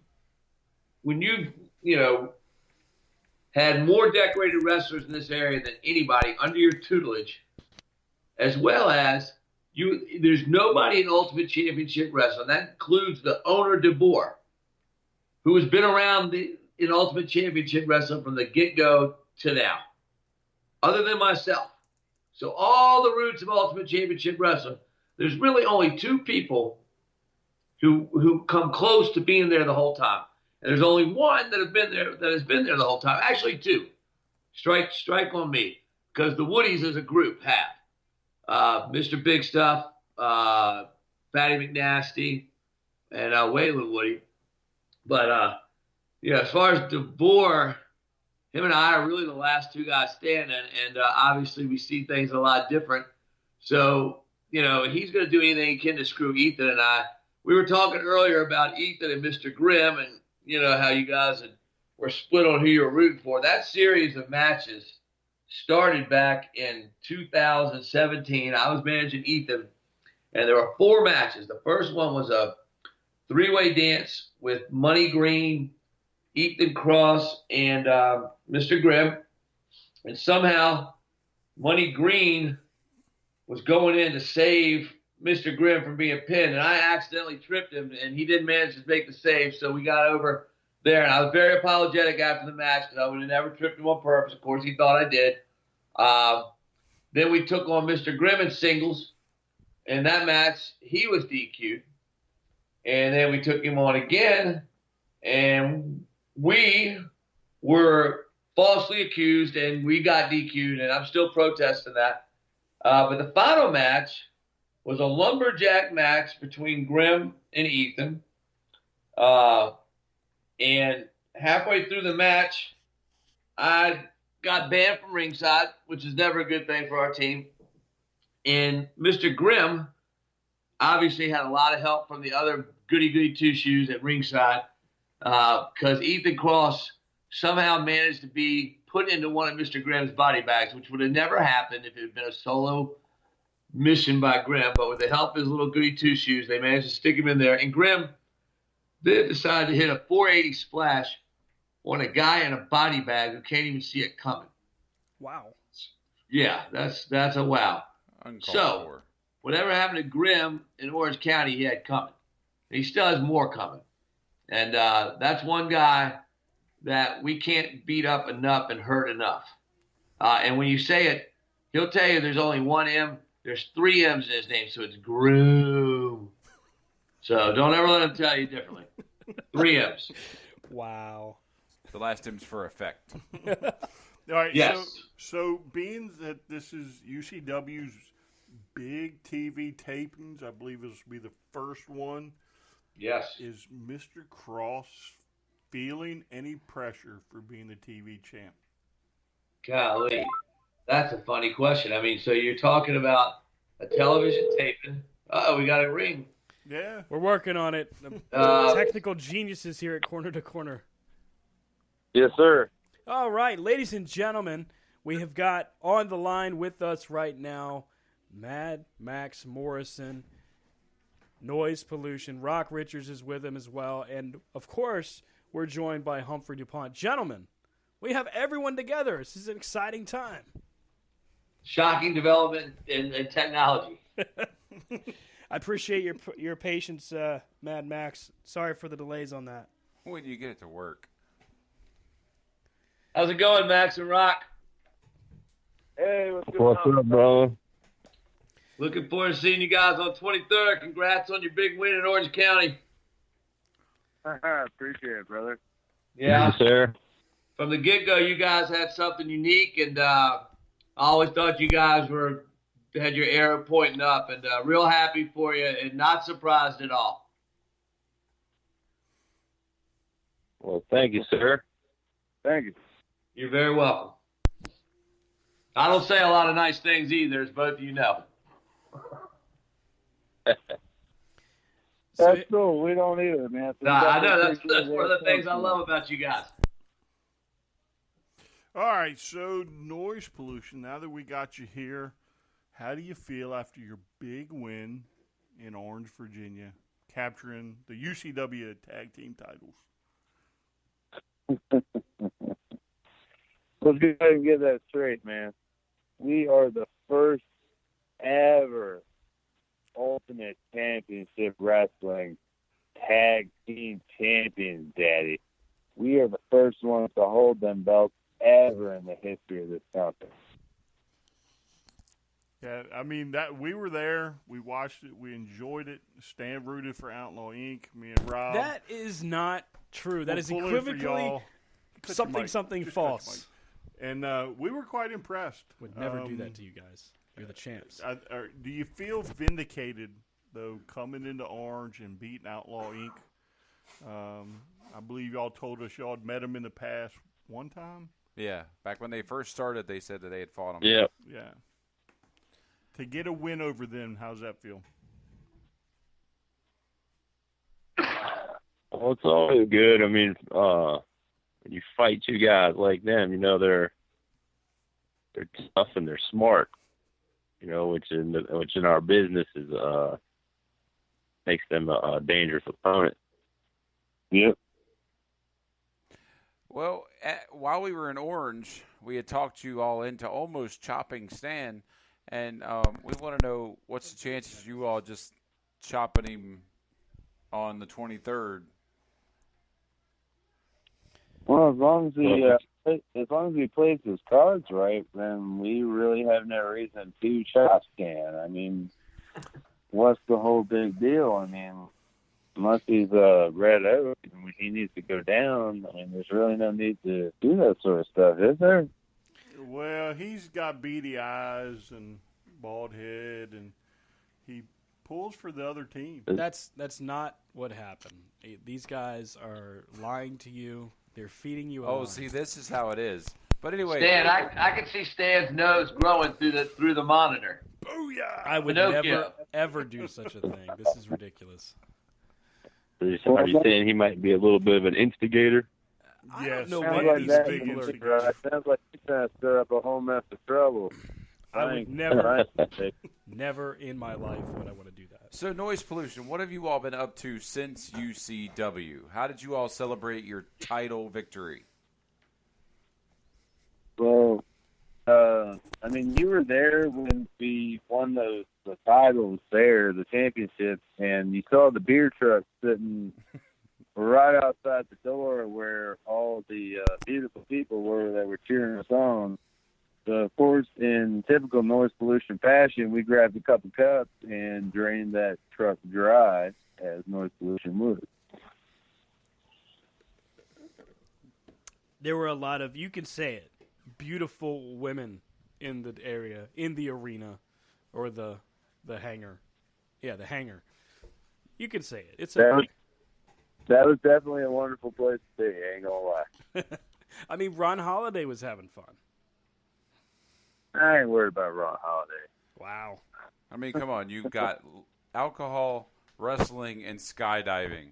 had more decorated wrestlers in this area than anybody under your tutelage, as well as there's nobody in Ultimate Championship Wrestling. That includes the owner, DeBoer, who has been around in Ultimate Championship Wrestling from the get-go to now, other than myself. So all the roots of Ultimate Championship Wrestling, there's really only two people who come close to being there the whole time. And there's only one that has been there the whole time. Actually, two. Strike on me, because the Woodies as a group have Mr. Big Stuff, Fatty McNasty, and Waylon Woody. But as far as DeBoer, him and I are really the last two guys standing, and obviously we see things a lot different. So he's going to do anything he can to screw Ethan and I. We were talking earlier about Ethan and Mr. Grimm, and how you guys were split on who you were rooting for. That series of matches started back in 2017. I was managing Ethan, and there were 4 matches. The first one was a 3-way dance with Money Green, Ethan Cross, and Mr. Grimm. And somehow Money Green was going in to save Mr. Grimm from being pinned, and I accidentally tripped him, and he didn't manage to make the save, so we got over there. And I was very apologetic after the match because I would have never tripped him on purpose. Of course, he thought I did. Then we took on Mr. Grimm in singles. In that match, he was DQ'd. And then we took him on again, and we were falsely accused, and we got DQ'd, and I'm still protesting that. But the final match was a lumberjack match between Grimm and Ethan. And halfway through the match, I got banned from ringside, which is never a good thing for our team. And Mr. Grimm obviously had a lot of help from the other goody-goody two-shoes at ringside, because Ethan Cross somehow managed to be put into one of Mr. Grimm's body bags, which would have never happened if it had been a solo mission by Grimm. But with the help of his little goody two-shoes, they managed to stick him in there. And Grimm then decided to hit a 480 splash on a guy in a body bag who can't even see it coming. Wow. Yeah, that's a wow. Uncalled for. Whatever happened to Grimm in Orange County, he had coming. He still has more coming. And that's one guy that we can't beat up enough and hurt enough. And when you say it, he'll tell you there's only one M. There's 3 M's in his name, so it's Groom. So don't ever let him tell you differently. 3 M's. Wow. The last M's for effect. All right. Yes. So being that this is UCW's big TV tapings, I believe this will be the first one. Yes. Is Mr. Cross feeling any pressure for being the TV champ? Golly. That's a funny question. I mean, so you're talking about a television taping. Uh-oh, we got a ring. Yeah. We're working on it. The technical geniuses here at Corner to Corner. Yes, sir. All right, ladies and gentlemen, we have got on the line with us right now Mad Max Morrison, Noise Pollution. Rock Richards is with him as well. And, of course, we're joined by Humphrey DuPont. Gentlemen, we have everyone together. This is an exciting time. Shocking development in technology. I appreciate your patience, Mad Max. Sorry for the delays on that. When do you get it to work? How's it going, Max and Rock? Hey, what's up, bro? Looking forward to seeing you guys on 23rd. Congrats on your big win in Orange County. Appreciate it, brother. Yeah. Yes, sir. From the get-go, you guys had something unique, and I always thought you guys had your arrow pointing up, and real happy for you and not surprised at all. Well, thank you, sir. Thank you. You're very welcome. I don't say a lot of nice things either, as both of you know. That's cool. We don't either, man. So I know. That's one of the things I love about you guys. All right, so noise pollution. Now that we got you here, how do you feel after your big win in Orange, Virginia, capturing the UCW tag team titles? Let's go ahead and get that straight, man. We are the first ever Ultimate Championship Wrestling Tag Team Champions, Daddy. We are the first ones to hold them belts ever in the history of this company. Yeah, I mean that we were there. We watched it. We enjoyed it. Stan rooted for Outlaw Inc. Me and Rob. That is not true. That is We're pulling for equivocally y'all. Cut your mic. something Just cut your false. mic. And we were quite impressed. Would never do that to you guys. You're the champs. Do you feel vindicated though coming into Orange and beating Outlaw Inc.? I believe y'all told us y'all had met him in the past one time. Yeah, back when they first started, they said that they had fought him. Yeah. Yeah. To get a win over them, how's that feel? Well, it's always good. I mean, when you fight two guys like them, you know they're tough and they're smart. You know, which in our business is makes them a dangerous opponent. Yep. Well, while we were in Orange, we had talked you all into almost chopping Stan, and we want to know what's the chances you all just chopping him on the 23rd. Well, as long as he plays his cards right, then we really have no reason to chop Stan. I mean, what's the whole big deal? I mean, unless he's red out and he needs to go down, I mean, there's really no need to do that sort of stuff, is there? Well, he's got beady eyes and bald head, and he pulls for the other team. That's not what happened. These guys are lying to you. They're feeding you a lie. See, this is how it is. But anyway, Stan, I can see Stan's nose growing through the monitor. Booyah! I would Pinocchio. never, ever do such a thing. This is ridiculous. Are you saying he might be a little bit of an instigator? I Yes, don't know sounds what like these that people big are instigator. doing. Sounds like he's trying to stir up a whole mess of trouble. I would never in my life would I want to do that. so noise pollution, what have you all been up to since UCW? How did you all celebrate your title victory? Well, I mean, you were there when we won the titles there, the championships, and you saw the beer truck sitting right outside the door where all the beautiful people were that were cheering us on. So, of course, in typical noise pollution fashion, we grabbed a couple cups and drained that truck dry, as noise pollution would. There were a lot of, you can say it, beautiful women in the area, in the arena, or the hangar. Yeah, the hangar. You can say it. It's That was definitely a wonderful place to be, I ain't gonna lie. I mean, Ron Holiday was having fun. I ain't worried about Ron Holiday. Wow. I mean, come on, you've got alcohol, wrestling, and skydiving.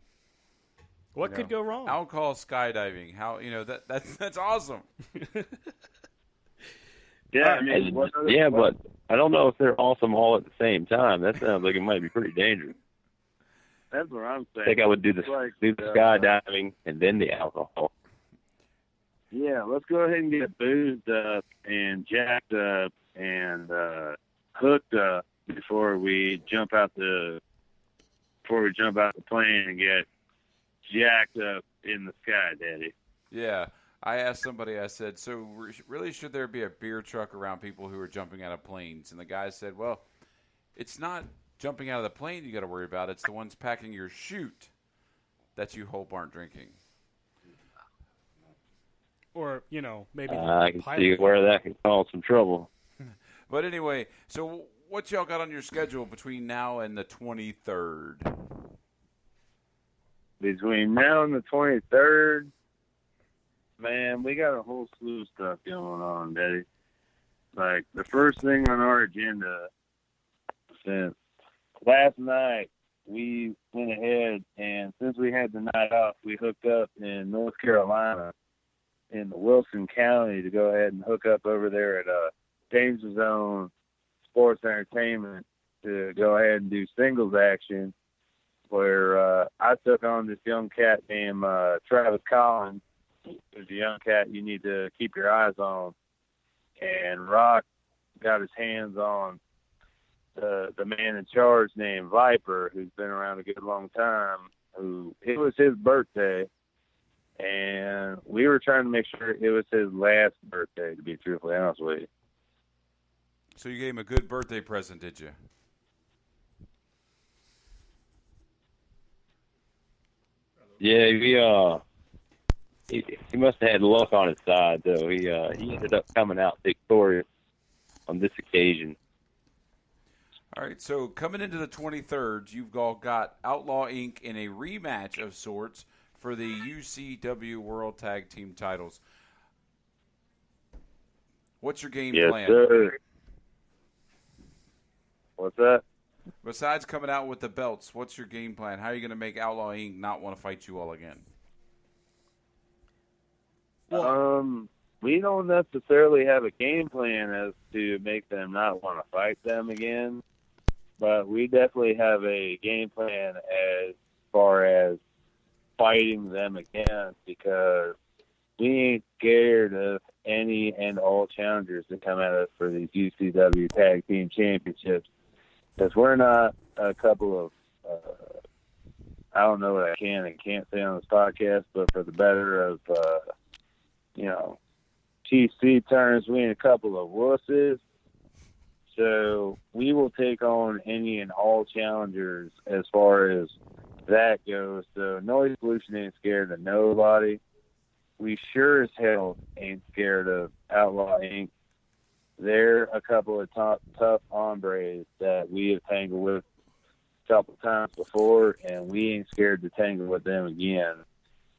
What could go wrong? Alcohol, skydiving. How that's awesome. Yeah, I mean, but I don't know if they're awesome all at the same time. That sounds like it might be pretty dangerous. That's what I'm saying. I think I would do the skydiving and then the alcohol. Yeah, let's go ahead and get boozed up and jacked up and hooked up before we jump out the before we jump out the plane and get jacked up in the sky, Daddy. Yeah. I asked somebody, I said, so really should there be a beer truck around people who are jumping out of planes? And the guy said, well, it's not jumping out of the plane you got to worry about. It's the ones packing your chute that you hope aren't drinking. Or, maybe I can see where that can cause some trouble. But anyway, so what y'all got on your schedule between now and the 23rd? Between now and the 23rd, man, we got a whole slew of stuff going on, Daddy. Like, the first thing on our agenda, since last night, we went ahead, and since we had the night off, we hooked up in North Carolina in the Wilson County to go ahead and hook up over there at Danger Zone Sports Entertainment to go ahead and do singles action, where I took on this young cat named Travis Collins, who's a young cat you need to keep your eyes on, and Rock got his hands on the man in charge named Viper, who's been around a good long time. It was his birthday, and we were trying to make sure it was his last birthday, to be truthfully honest with you. So you gave him a good birthday present, did you? Yeah, he must have had luck on his side, though. He ended up coming out victorious on this occasion. All right, so coming into the 23rd, you've all got Outlaw Inc. in a rematch of sorts for the UCW World Tag Team titles. What's your game plan? Yes, sir. What's that? Besides coming out with the belts, what's your game plan? How are you going to make Outlaw Inc. not want to fight you all again? We don't necessarily have a game plan as to make them not want to fight them again, but we definitely have a game plan as far as fighting them again, because we ain't scared of any and all challengers that come at us for these UCW Tag Team Championships, because we're not a couple of I don't know what I can and can't say on this podcast, but for the better of TC terms, we ain't a couple of wusses. So we will take on any and all challengers as far as that goes. So Noise Pollution ain't scared of nobody. We sure as hell ain't scared of Outlaw Inc. They're a couple of tough hombres that we have tangled with a couple times before, and we ain't scared to tangle with them again.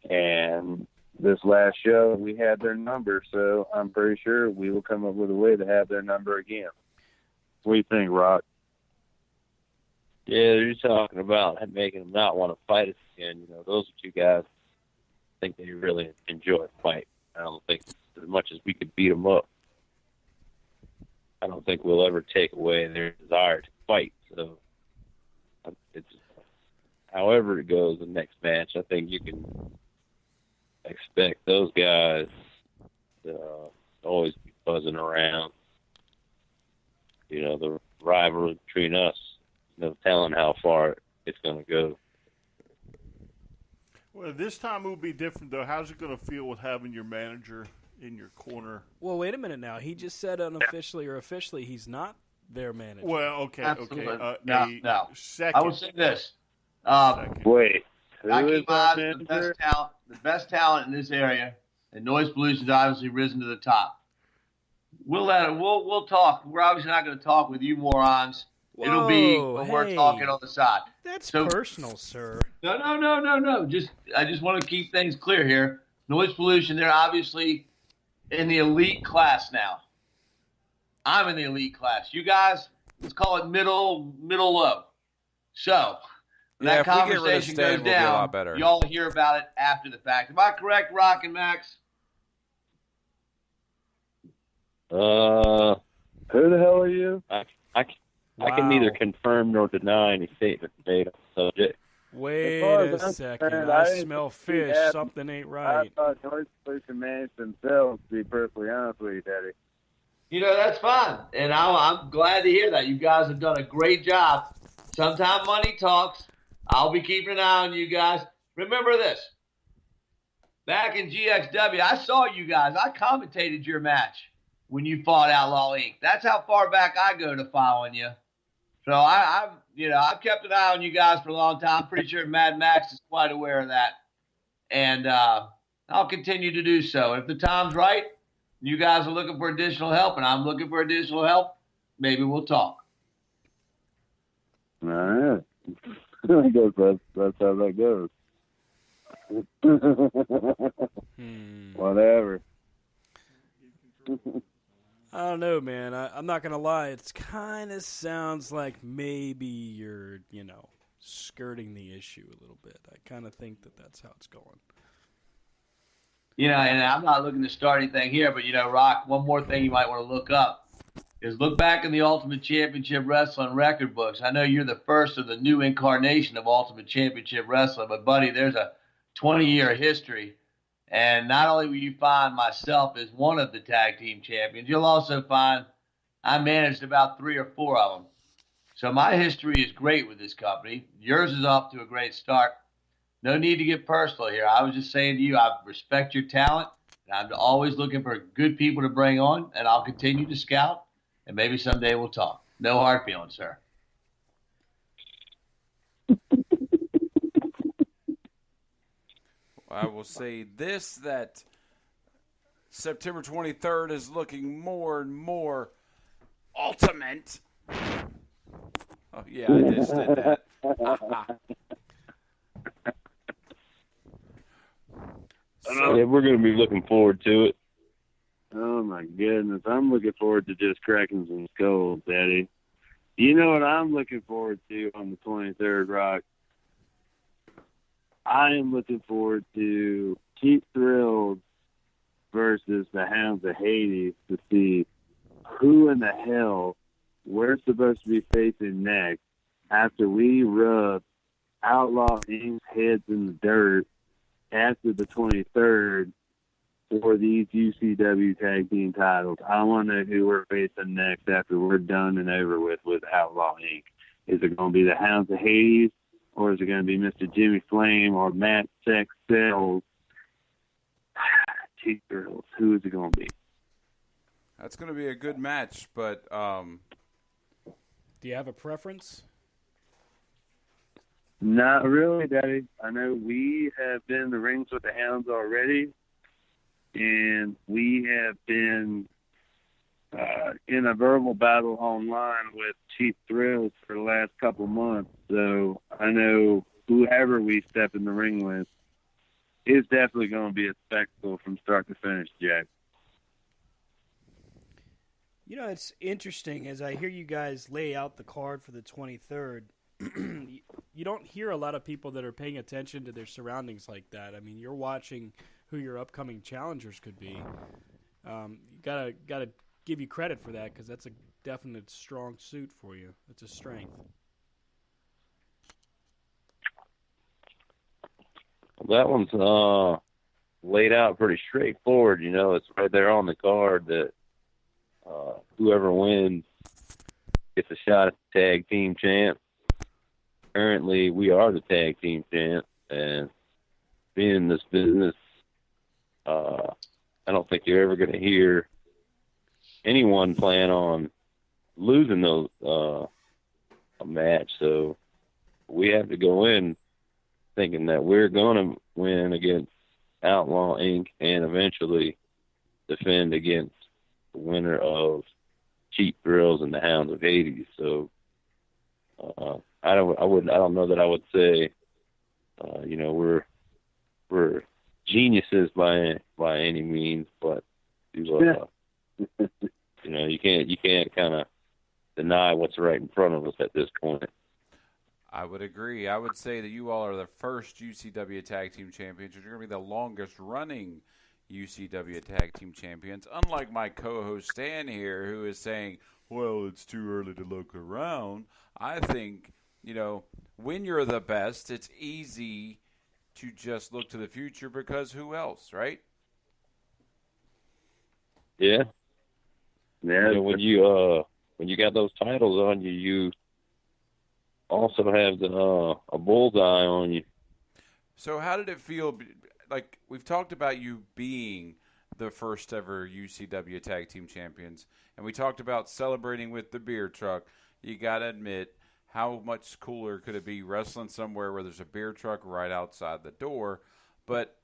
And this last show, we had their number, so I'm pretty sure we will come up with a way to have their number again. What do you think, Rock? Yeah, you're talking about making them not want to fight us again. Those are two guys I think they really enjoy a fight. I don't think as much as we could beat them up, I don't think we'll ever take away their desire to fight. So, however it goes the next match, I think you can expect those guys to always be buzzing around. The rivalry between us, no telling how far it's going to go. Well, this time it will be different, though. How's it going to feel with having your manager in your corner? Well, wait a minute now. He just said unofficially or officially he's not their manager. Well, okay. No. Second. I will say this. Wait. Aki Mize, the best talent in this area, and Noise Pollution has obviously risen to the top. We'll talk. We're obviously not going to talk with you morons. It'll be when we're talking on the side. That's personal, sir. No. I just want to keep things clear here. Noise Pollution, they're obviously in the elite class now. I'm in the elite class. You guys, let's call it middle low. So when that conversation goes down, y'all hear about it after the fact. Am I correct, Rock and Max? Who the hell are you? I can neither confirm nor deny any statement made on the subject. Wait a second. I smell fish. Something ain't right. I thought Noise Pollution managed themselves, to be perfectly honest with you, Daddy. That's fine. And I'm glad to hear that. You guys have done a great job. Sometimes money talks. I'll be keeping an eye on you guys. Remember this. Back in GXW, I saw you guys. I commentated your match when you fought Outlaw Inc. That's how far back I go to following you. So I've kept an eye on you guys for a long time. I'm pretty sure Mad Max is quite aware of that. And I'll continue to do so. If the time's right, you guys are looking for additional help, and I'm looking for additional help, maybe we'll talk. All right. I guess that's how that goes. Whatever. I don't know, man. I'm not going to lie. It kind of sounds like maybe you're, skirting the issue a little bit. I kind of think that's how it's going. And I'm not looking to start anything here, but, Rock, one more thing you might want to look up is look back in the Ultimate Championship Wrestling record books. I know you're the first of the new incarnation of Ultimate Championship Wrestling, but, buddy, there's a 20-year history. And not only will you find myself as one of the tag team champions, you'll also find I managed about 3 or 4 of them. So my history is great with this company. Yours is off to a great start. No need to get personal here. I was just saying to you, I respect your talent, and I'm always looking for good people to bring on, and I'll continue to scout, and maybe someday we'll talk. No hard feelings, sir. I will say this, that September 23rd is looking more and more ultimate. Oh, yeah, I just did that. Yeah, we're going to be looking forward to it. Oh, my goodness. I'm looking forward to just cracking some skulls, Daddy. You know what I'm looking forward to on the 23rd, Rock? I am looking forward to Cheap Thrills versus the Hounds of Hades to see who in the hell we're supposed to be facing next after we rub Outlaw Inc.'s heads in the dirt after the 23rd for these UCW tag team titles. I want to know who we're facing next after we're done and over with Outlaw Inc. Is it going to be the Hounds of Hades, or is it going to be Mr. Jimmy Flame or Matt Sex Sells? Cheap Girls. Who is it going to be? That's going to be a good match, but do you have a preference? Not really, Daddy. I know we have been in the rings with the Hounds already, and we have been in a verbal battle online with Cheap Thrills for the last couple months. So I know whoever we step in the ring with is definitely going to be a spectacle from start to finish, Jack. It's interesting as I hear you guys lay out the card for the 23rd. You don't hear a lot of people that are paying attention to their surroundings like that. I mean, you're watching who your upcoming challengers could be. You gotta give you credit for that, because that's a definite strong suit for you. It's a strength. That one's laid out pretty straightforward. It's right there on the card that whoever wins gets a shot at the tag team champ. Currently, we are the tag team champ, and being in this business, I don't think you're ever going to hear anyone plan on losing a match. So we have to go in thinking that we're going to win against Outlaw Inc. and eventually defend against the winner of Cheap Thrills and the Hounds of Hades. So I don't know that I would say we're geniuses by any means, but you can't kind of deny what's right in front of us at this point. I would agree. I would say that you all are the first UCW Tag Team Champions. You're going to be the longest running UCW Tag Team Champions, unlike my co-host Stan here, who is saying, well, it's too early to look around. I think, when you're the best, it's easy to just look to the future, because who else, right? Yeah. Yeah. When you got those titles on you, also have a bullseye on you. So how did it feel? Like, we've talked about you being the first ever UCW Tag Team Champions, and we talked about celebrating with the beer truck. You got to admit, how much cooler could it be wrestling somewhere where there's a beer truck right outside the door? But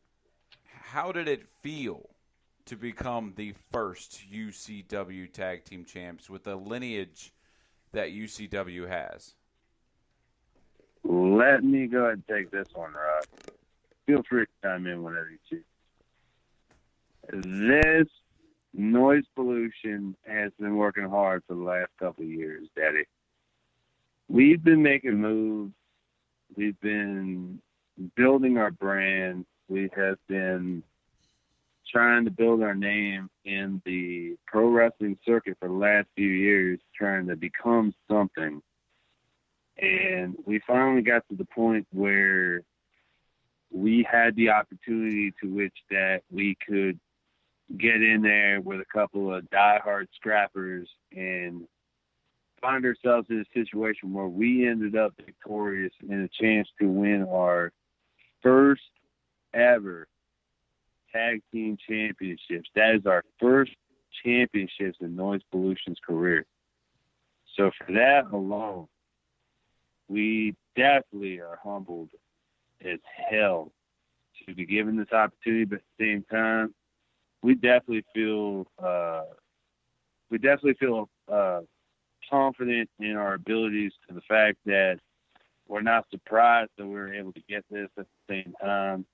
how did it feel to become the first UCW Tag Team Champs with the lineage that UCW has? Let me go ahead and take this one, Rod. Feel free to chime in whenever you choose. This noise pollution has been working hard for the last couple of years, Daddy. We've been making moves. We've been building our brand. We have been trying to build our name in the pro wrestling circuit for the last few years, trying to become something. And we finally got to the point where we had the opportunity to which that we could get in there with a couple of diehard scrappers and find ourselves in a situation where we ended up victorious and a chance to win our first ever tag team championships. That is our first championships in Noise Pollution's career. So for that alone, we definitely are humbled as hell to be given this opportunity, but at the same time, we definitely feel confident in our abilities to the fact that we're not surprised that we were able to get this at the same time.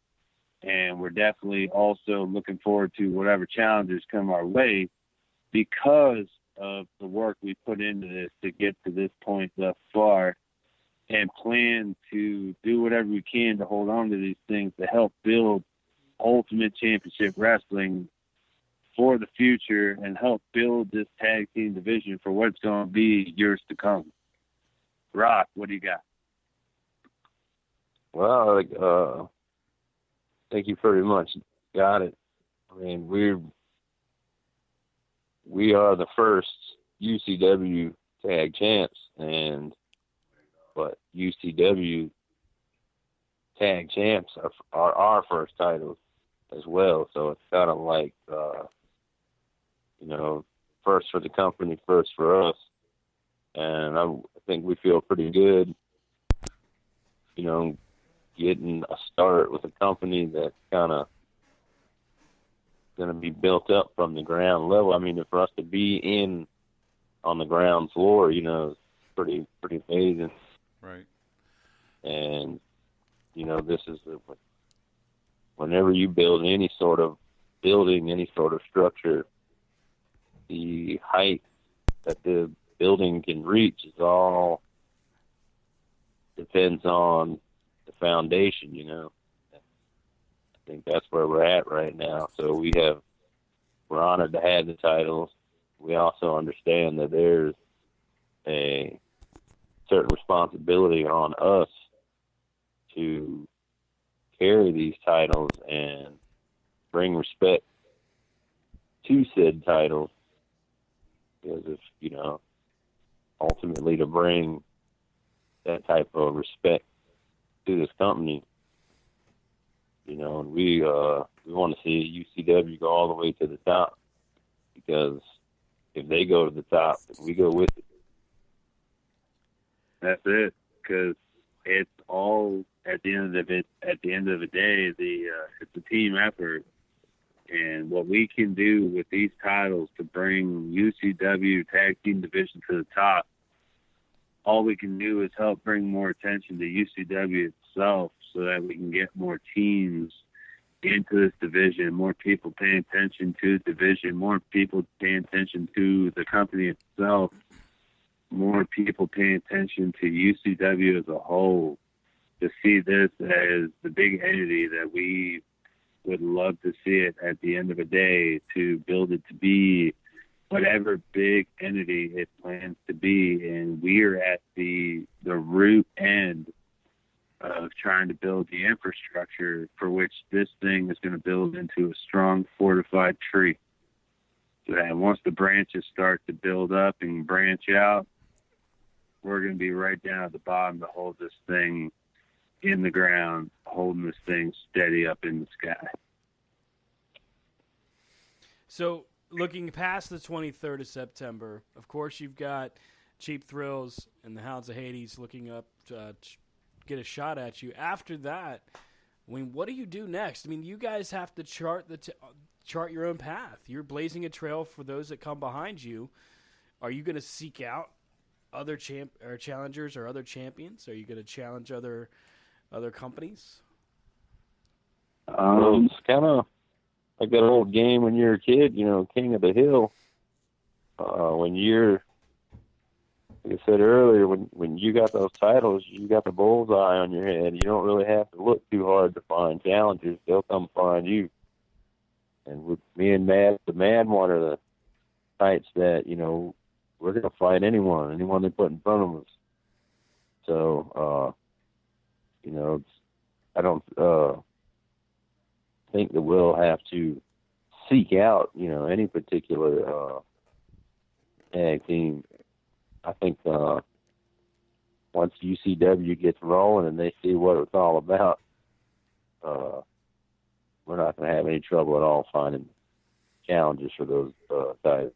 And we're definitely also looking forward to whatever challenges come our way because of the work we put into this to get to this point thus far, and plan to do whatever we can to hold on to these things to help build Ultimate Championship Wrestling for the future and help build this tag team division for what's going to be years to come. Rock, what do you got? Well, thank you very much. Got it. I mean, we are the first UCW tag champs, but UCW tag champs are our first titles as well. So it's kind of like, first for the company, first for us. And I think we feel pretty good, getting a start with a company that's kind of going to be built up from the ground level. I mean, for us to be on the ground floor, is pretty amazing. Right. And, this is whenever you build any sort of building, any sort of structure, the height that the building can reach is all depends on the foundation, I think that's where we're at right now. So we're honored to have the titles. We also understand that there's a certain responsibility on us to carry these titles and bring respect to said titles, because if ultimately to bring that type of respect to this company, and we want to see UCW go all the way to the top, because if they go to the top, we go with it. That's it, because it's all at the end of the day, it's a team effort, and what we can do with these titles to bring UCW Tag Team Division to the top, all we can do is help bring more attention to UCW itself, so that we can get more teams into this division, more people paying attention to the division, more people paying attention to the company itself, more people paying attention to UCW as a whole, to see this as the big entity that we would love to see it at the end of the day, to build it to be whatever big entity it plans to be. And we're at the root end of trying to build the infrastructure for which this thing is going to build into a strong, fortified tree. So that once the branches start to build up and branch out, we're going to be right down at the bottom to hold this thing in the ground, holding this thing steady up in the sky. So, looking past the 23rd of September, of course, you've got Cheap Thrills and the Hounds of Hades looking up to get a shot at you. After that, I mean, what do you do next? I mean, you guys have to chart your own path. You're blazing a trail for those that come behind you. Are you going to seek out other challengers or other champions? Are you going to challenge other companies? Well, it's kind of like that old game when you're a kid, you know, King of the Hill. When you're, like I said earlier, when you got those titles, you got the bullseye on your head. You don't really have to look too hard to find challengers. They'll come find you. And with me and the Mad One are the types that, you know, we're going to fight anyone they put in front of us. So, you know, I don't think that we'll have to seek out, you know, any particular tag team. I think once UCW gets rolling and they see what it's all about, we're not going to have any trouble at all finding challenges for those titles.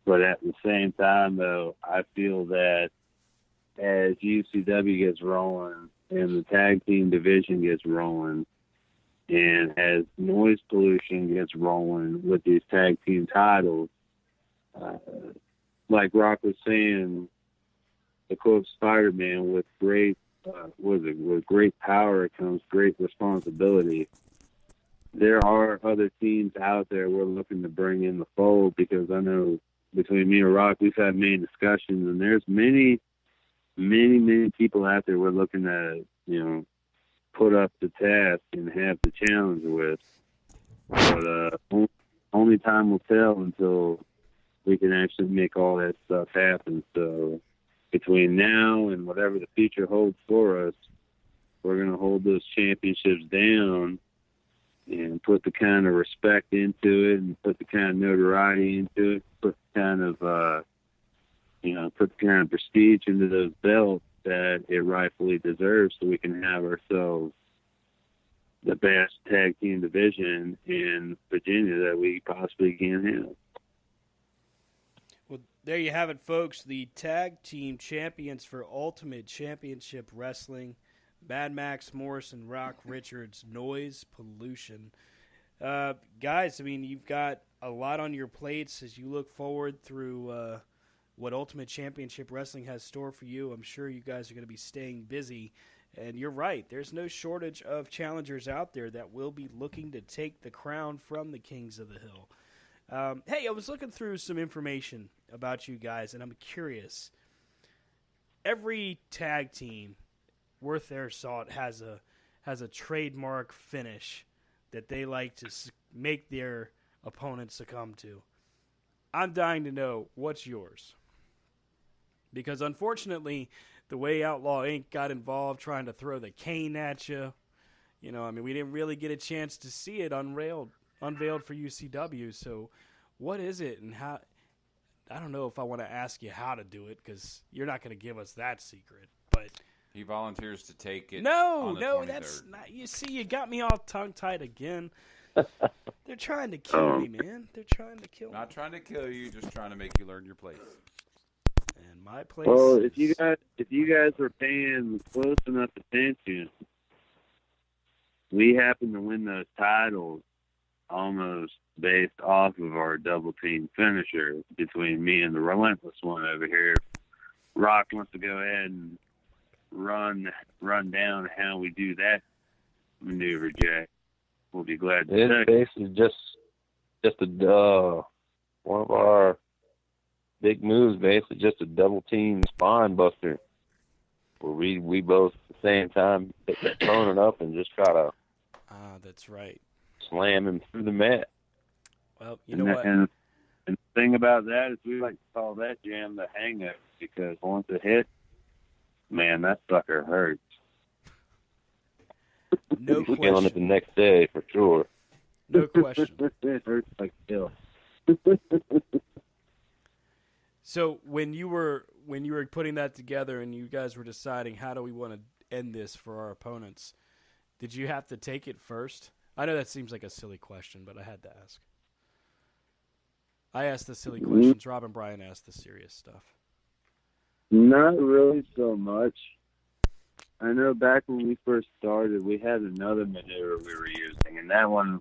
But at the same time, though, I feel that as UCW gets rolling and the tag team division gets rolling, and as noise pollution gets rolling with these tag team titles, like Rock was saying, the quote Spider-Man, with great power comes great responsibility. There are other teams out there we're looking to bring in the fold, because I know between me and Rock, we've had many discussions, and there's many people out there we're looking to, you know, put up the task and have the challenge with. But only time will tell until we can actually make all that stuff happen. So between now and whatever the future holds for us, we're going to hold those championships down and put the kind of respect into it, and put the kind of notoriety into it, put the kind of put the kind of prestige into those belts that it rightfully deserves, so we can have ourselves the best tag team division in Virginia that we possibly can have. Well, there you have it, folks. The tag team champions for Ultimate Championship Wrestling, Mad Max Morris and Rock Richards, Noise Pollution. Guys, I mean, you've got a lot on your plates as you look forward through what Ultimate Championship Wrestling has store for you. I'm sure you guys are going to be staying busy. And you're right, there's no shortage of challengers out there that will be looking to take the crown from the Kings of the Hill. Hey, I was looking through some information about you guys, and I'm curious. Every tag team worth their salt has a trademark finish that they like to make their opponents succumb to. I'm dying to know what's yours. Because unfortunately, the way Outlaw Inc. got involved trying to throw the cane at you, you know, I mean, we didn't really get a chance to see it unveiled for UCW. So what is it, and how? I don't know if I want to ask you how to do it, because you're not going to give us that secret. But he volunteers to take it. No, on the 23rd. That's not. You see, you got me all tongue-tied again. They're trying to kill me, man. They're trying to kill me. Not trying to kill you, just trying to make you learn your place. And my place. Well, if you guys are paying close enough attention, we happen to win those titles almost based off of our double team finisher between me and the Relentless One over here. Rock wants to go ahead and run down how we do that maneuver, Jack. We'll be glad to. It's basically just a one of our big moves, basically just a double team spine buster, where we both at the same time pick the opponent up and just try to that's right, slam him through the mat. Well, you know what? And the thing about that is we like to call that jam the hang-up, because once it hits, man, that sucker hurts. No question. Feeling it the next day for sure. No question. It hurts like hell. So when you were putting that together and you guys were deciding how do we want to end this for our opponents, did you have to take it first? I know that seems like a silly question, but I had to ask. I asked the silly questions. Rob and Brian asked the serious stuff. Not really so much. I know back when we first started, we had another maneuver we were using, and that one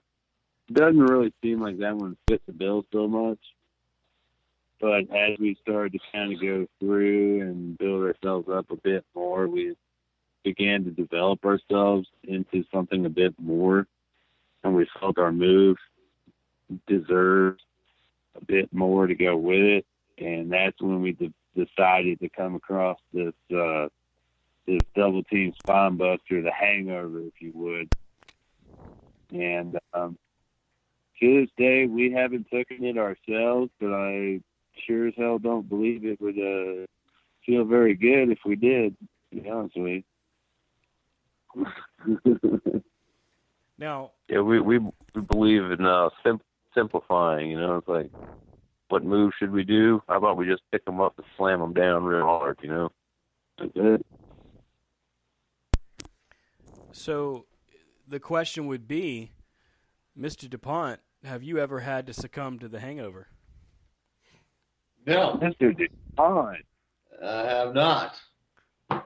doesn't really seem like that one fit the bill so much. But as we started to kind of go through and build ourselves up a bit more, we began to develop ourselves into something a bit more, and we felt our move deserved a bit more to go with it, and that's when we decided to come across this double team spine buster, the hangover, if you would. And to this day, we haven't taken it ourselves, but I sure as hell don't believe it would feel very good if we did, to be honest with you. Now, Yeah, we believe in simplifying. You know, it's like, what move should we do? How about we just pick them up and slam them down real hard? You know, that's it. so the question would be, Mr. DuPont, have you ever had to succumb to the hangover? No, Mr. DuPont. I have not.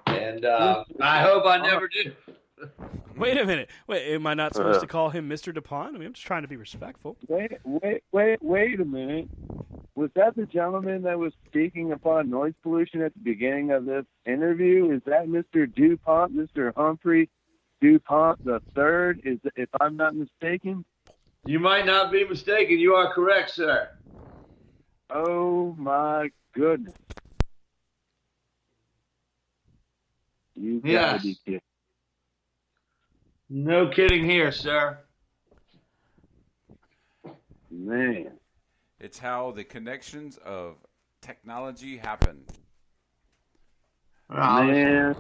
And I hope I never do. Wait a minute. Wait, am I not supposed to call him Mr. DuPont? I mean, I'm just trying to be respectful. Wait a minute. Was that the gentleman that was speaking upon noise pollution at the beginning of this interview? Is that Mr. DuPont, Mr. Humphrey DuPont III, if I'm not mistaken? You might not be mistaken. You are correct, sir. Oh, my goodness. You gotta Yes. be kidding. No kidding here, sir. Man. It's how the connections of technology happen. Man.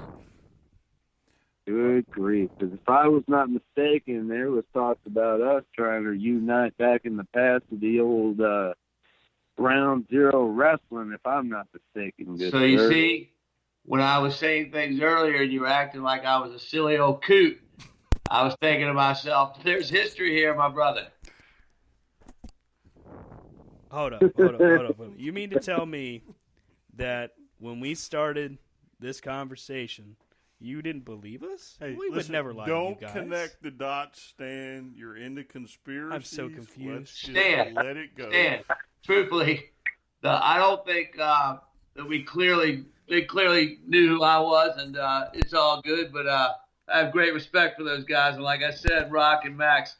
Good grief. Because if I was not mistaken, there was talks about us trying to unite back in the past to the old Ground Zero Wrestling, if I'm not mistaken. Good So you sir. see, when I was saying things earlier and you were acting like I was a silly old coot, I was thinking to myself, there's history here, my brother. Hold up. You mean to tell me that when we started this conversation, you didn't believe us? Hey, we would listen, never lie to you don't guys. connect the dots, Stan. You're into conspiracies. I'm so confused. Let's just Stan, let it go. Stan, truthfully, I don't think that they clearly knew who I was, and it's all good. But I have great respect for those guys, and like I said, Rock and Max,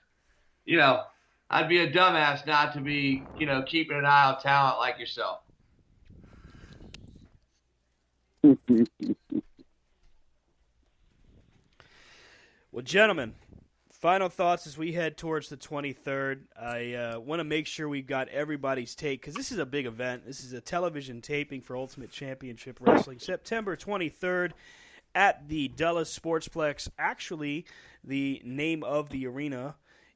you know, I'd be a dumbass not to be, keeping an eye on talent like yourself. Well, gentlemen, final thoughts as we head towards the 23rd. I want to make sure we've got everybody's take because this is a big event. This is a television taping for Ultimate Championship Wrestling, September 23rd at the Dulles Sportsplex. Actually, the name of the arena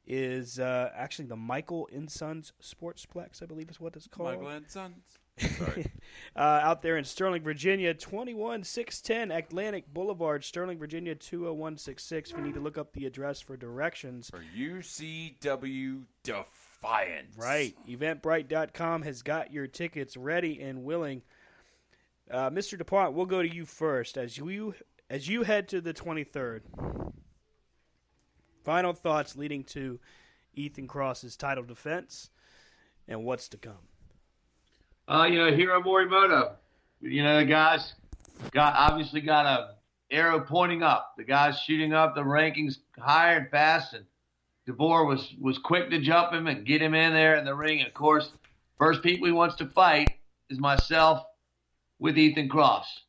is actually the Michael & Sons Sportsplex, I believe is what it's called. Michael & Sons. Sorry. Out there in Sterling, Virginia, 21610 Atlantic Boulevard, Sterling, Virginia, 20166. If you need to look up the address for directions. For UCW Defiance. Right. Eventbrite.com has got your tickets ready and willing. Mr. DuPont, we'll go to you first. As you head to the 23rd, final thoughts leading to Ethan Cross's title defense and what's to come. Hiro Morimoto, the guy's obviously got a arrow pointing up. The guy's shooting up the rankings higher and fast, and DeBoer was quick to jump him and get him in there in the ring. And of course, first people he wants to fight is myself with Ethan Cross.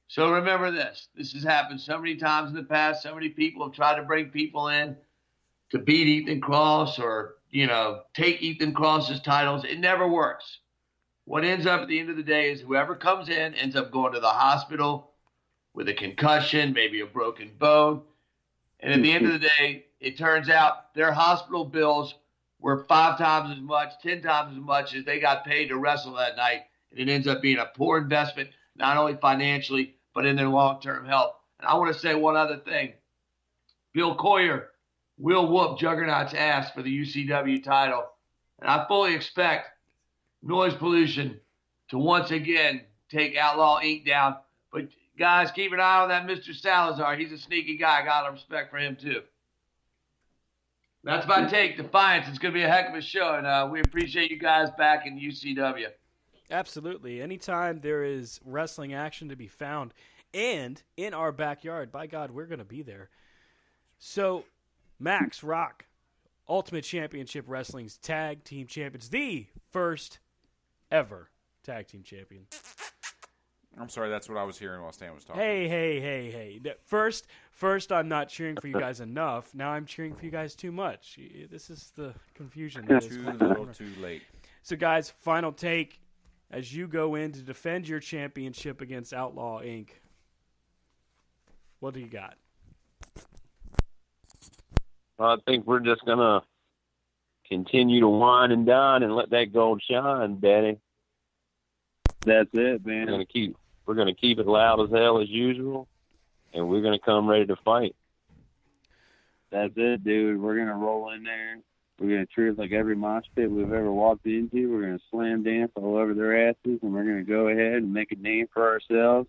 So remember this. This has happened so many times in the past. So many people have tried to bring people in to beat Ethan Cross or, take Ethan Cross's titles. It never works. What ends up at the end of the day is whoever comes in ends up going to the hospital with a concussion, maybe a broken bone. And at the end of the day, it turns out their hospital bills were 5 times as much, 10 times as much as they got paid to wrestle that night. and it ends up being a poor investment, not only financially, but in their long-term health. And I want to say one other thing. Bill Coyer will whoop Juggernaut's ass for the UCW title. And I fully expect Noise Pollution to once again take Outlaw Inc. down. But, guys, keep an eye on that Mr. Salazar. He's a sneaky guy. I got a lot of respect for him, too. That's my take. Defiance. It's going to be a heck of a show, and we appreciate you guys back in UCW. Absolutely. Anytime there is wrestling action to be found and in our backyard, by God, we're going to be there. So, Max Rock, Ultimate Championship Wrestling's Tag Team Champions, the first ever Tag Team Champion. I'm sorry, that's what I was hearing while Stan was talking. Hey. First, I'm not cheering for you guys enough. Now I'm cheering for you guys too much. This is the confusion. That is Too little, too late. So, guys, final take as you go in to defend your championship against Outlaw Inc. What do you got? I think we're just going to continue to wine and dine and let that gold shine, Daddy. That's it, man. We're gonna keep it loud as hell as usual, and we're gonna come ready to fight. That's it, dude. We're gonna roll in there. We're gonna treat it like every mosh pit we've ever walked into. We're gonna slam dance all over their asses, and we're gonna go ahead and make a name for ourselves.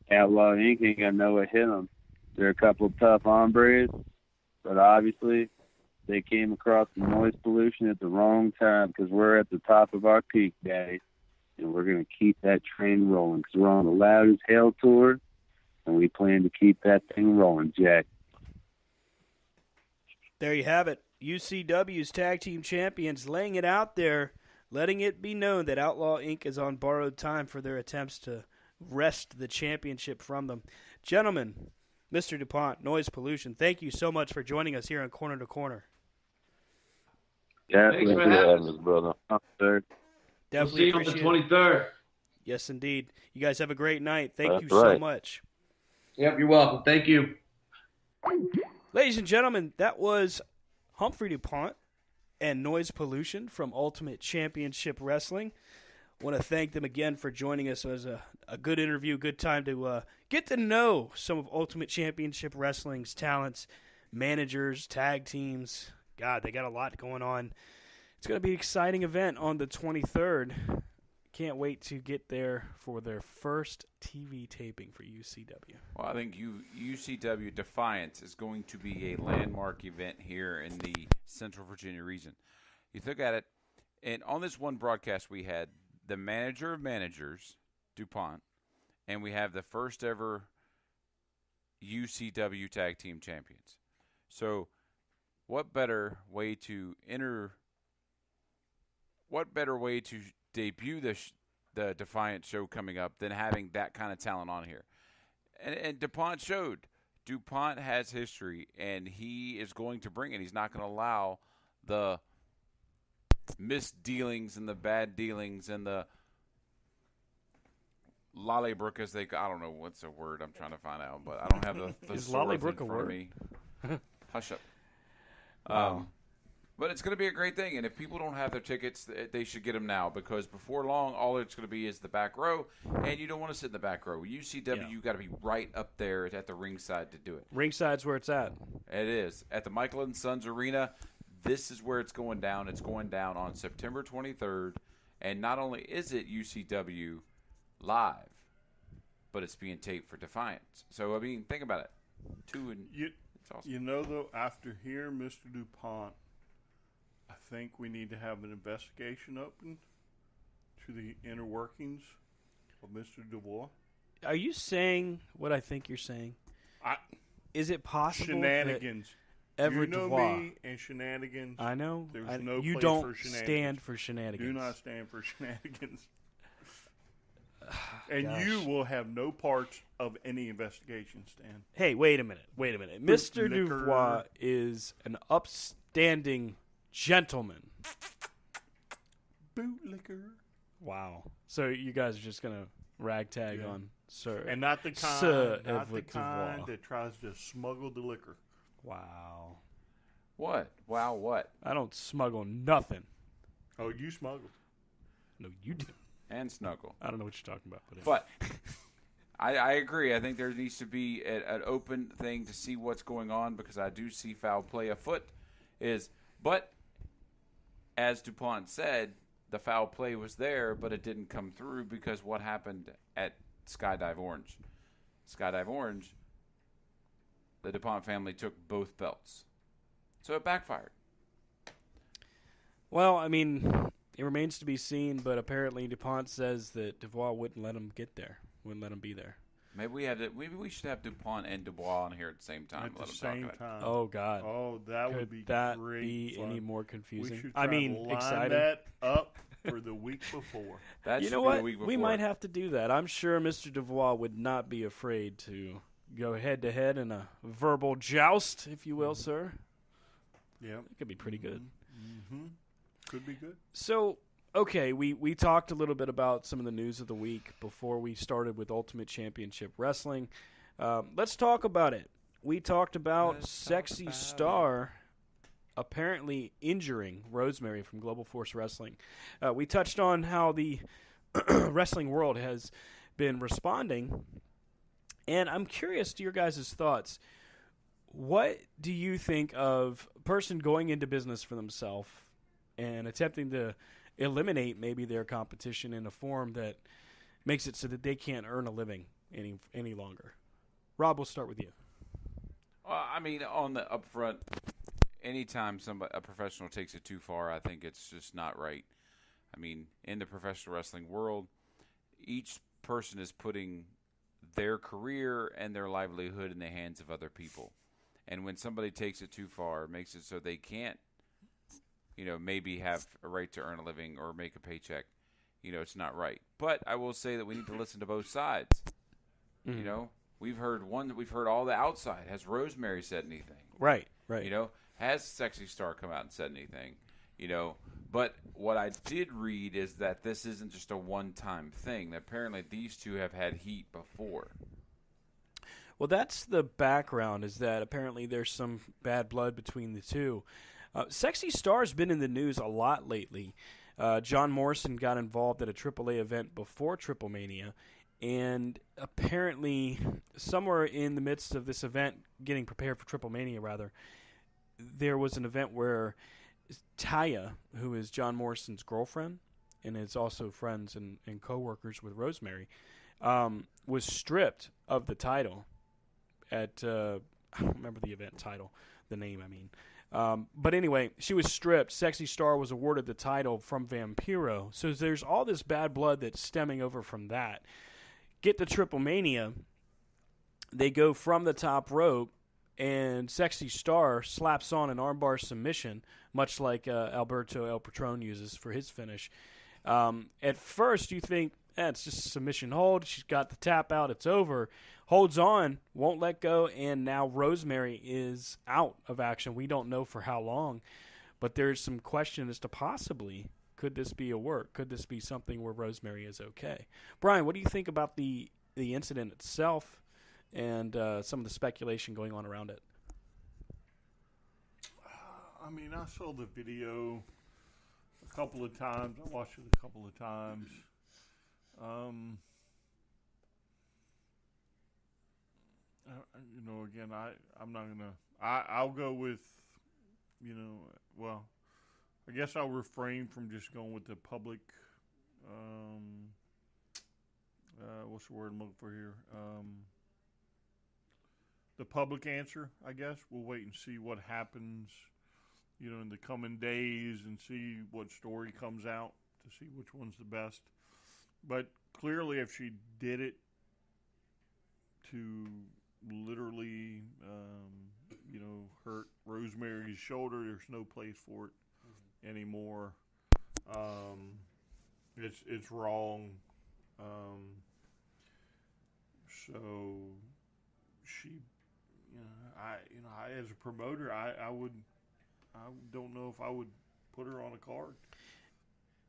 Outlaw Inc. ain't gonna know what hit them. They're a couple of tough hombres, but obviously they came across the Noise Pollution at the wrong time because we're at the top of our peak, Daddy. And we're going to keep that train rolling because we're on the Loud as Hell tour, and we plan to keep that thing rolling, Jack. There you have it. UCW's Tag Team Champions laying it out there, letting it be known that Outlaw Inc. is on borrowed time for their attempts to wrest the championship from them. Gentlemen, Mr. DuPont, Noise Pollution, thank you so much for joining us here on Corner to Corner. Yeah, Thanks thanks for for having having us, brother. Sir. Definitely we'll see appreciate you on the 23rd. it. Yes, indeed. You guys have a great night. Thank you That's so right. much. Yep, you're welcome. Thank you. Ladies and gentlemen, that was Humphrey DuPont and Noise Pollution from Ultimate Championship Wrestling. I want to thank them again for joining us. It was a good interview, good time to get to know some of Ultimate Championship Wrestling's talents, managers, tag teams. God, they got a lot going on. It's going to be an exciting event on the 23rd. Can't wait to get there for their first TV taping for UCW. Well, I think UCW Defiance is going to be a landmark event here in the Central Virginia region. You look at it, and on this one broadcast we had the manager of managers, DuPont, and we have the first ever UCW Tag Team Champions. So what better way to debut the Defiant show coming up than having that kind of talent on here? And DuPont showed. DuPont has history, and he is going to bring it. He's not going to allow the misdealings and the bad dealings and the lollybrook as I don't know what's the word I'm trying to find out, but I don't have the Is source lollybrook in a front of word? me. Hush up. But it's going to be a great thing, and if people don't have their tickets, they should get them now, because before long, all it's going to be is the back row, and you don't want to sit in the back row. UCW, you got to be right up there at the ringside to do it. Ringside's where it's at. It is. At the Michael and Sons Arena, this is where it's going down. It's going down on September 23rd, and not only is it UCW live, but it's being taped for Defiance. So, I mean, think about it. It's awesome. You know, though, after hearing Mr. DuPont, I think we need to have an investigation open to the inner workings of Mr. Dubois. Are you saying what I think you're saying? Is it possible Shenanigans. that Everett You know Dubois, me and shenanigans. I know. There's no you place don't for shenanigans. stand for shenanigans. Do not stand for shenanigans. And Gosh. you will have no parts of any investigation, Stan. Hey, wait a minute. Mr. Bootlicker. Dubois is an upstanding gentleman. Bootlicker. Wow. So you guys are just going to ragtag Yeah. on Sir. And not the Sir kind, not the Everett kind Dubois. that tries to smuggle the liquor. Wow. What? Wow, what? I don't smuggle nothing. Oh, you smuggle. No, you do. And Snuggle. I don't know what you're talking about. But I agree. I think there needs to be an open thing to see what's going on because I do see foul play afoot. But as DuPont said, the foul play was there, but it didn't come through because what happened at Skydive Orange? Skydive Orange, the DuPont family took both belts. So it backfired. Well, I mean, it remains to be seen, but apparently DuPont says that Dubois wouldn't let him get there, wouldn't let him be there. Maybe we should have DuPont and Dubois on here at the same time. At the same time. Oh God! Oh, that would be Could that great be fun. any more We confusing? should try I mean, to line exciting. that up for the week before. That You should know be what? the week before. We might have to do that. I'm sure Mr. Dubois would not be afraid to go head to head in a verbal joust, if you will, sir. Yeah, It could be pretty good. Mm-hmm. Could be good. So, okay, we talked a little bit about some of the news of the week before we started with Ultimate Championship Wrestling. Let's talk about it. We talked about Sexy Star apparently injuring Rosemary from Global Force Wrestling. We touched on how the wrestling world has been responding, and I'm curious to your guys' thoughts. What do you think of a person going into business for themselves and attempting to eliminate maybe their competition in a form that makes it so that they can't earn a living any longer? Rob, we'll start with you. I mean, on the upfront, anytime a professional takes it too far, I think it's just not right. I mean, in the professional wrestling world, each person is putting their career and their livelihood in the hands of other people. And when somebody takes it too far, makes it so they can't, maybe have a right to earn a living or make a paycheck, it's not right. But I will say that we need to listen to both sides. Mm-hmm. We've heard all the outside. Has Rosemary said anything? Right. Has Sexy Star come out and said anything? But what I did read is that this isn't just a one-time thing. That apparently these two have had heat before. Well, that's the background, is that apparently there's some bad blood between the two. Sexy Star's been in the news a lot lately. John Morrison got involved at a AAA event before Triple Mania, and apparently somewhere in the midst of this event, getting prepared for Triple Mania rather, there was an event where Taya, who is John Morrison's girlfriend and is also friends and co-workers with Rosemary, was stripped of the title at I don't remember the event title, the name I mean. But anyway, she was stripped. Sexy Star was awarded the title from Vampiro. So there's all this bad blood that's stemming over from that. Get to Triple Mania, they go from the top rope, and Sexy Star slaps on an armbar submission, much like Alberto El Patron uses for his finish. At first, you think, it's just a submission hold. She's got the tap out. It's over. Holds on, won't let go, and now Rosemary is out of action. We don't know for how long, but there's some question as to possibly, could this be a work? Could this be something where Rosemary is okay? Brian, what do you think about the incident itself and some of the speculation going on around it? I mean, I saw the video a couple of times. I watched it a couple of times. Again, I'm not gonna. I'll go with, well, I guess I'll refrain from just going with the public. What's the word I'm looking for here? The public answer, I guess. We'll wait and see what happens, in the coming days and see what story comes out to see which one's the best. But clearly, if she did it to literally, hurt Rosemary's shoulder, there's no place for it anymore. It's wrong. So she, I as a promoter, I don't know if I would put her on a card.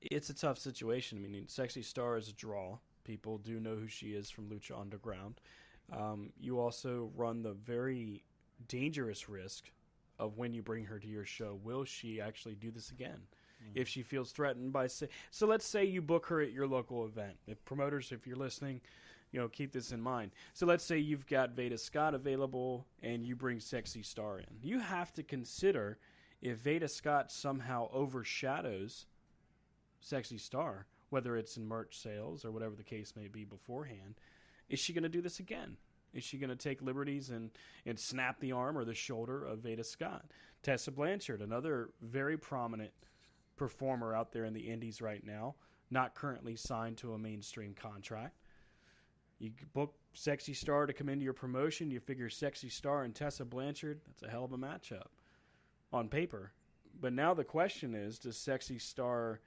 It's a tough situation. I mean, Sexy Star is a draw. People do know who she is from Lucha Underground. You also run the very dangerous risk of when you bring her to your show, will she actually do this again? if she feels threatened by so let's say you book her at your local event. If promoters, if you're listening, keep this in mind. So let's say you've got Veda Scott available and you bring Sexy Star in. You have to consider if Veda Scott somehow overshadows Sexy Star, whether it's in merch sales or whatever the case may be beforehand, is she going to do this again? Is she going to take liberties and snap the arm or the shoulder of Veda Scott? Tessa Blanchard, another very prominent performer out there in the indies right now, not currently signed to a mainstream contract. You book Sexy Star to come into your promotion. You figure Sexy Star and Tessa Blanchard, that's a hell of a matchup on paper. But now the question is, does Sexy Star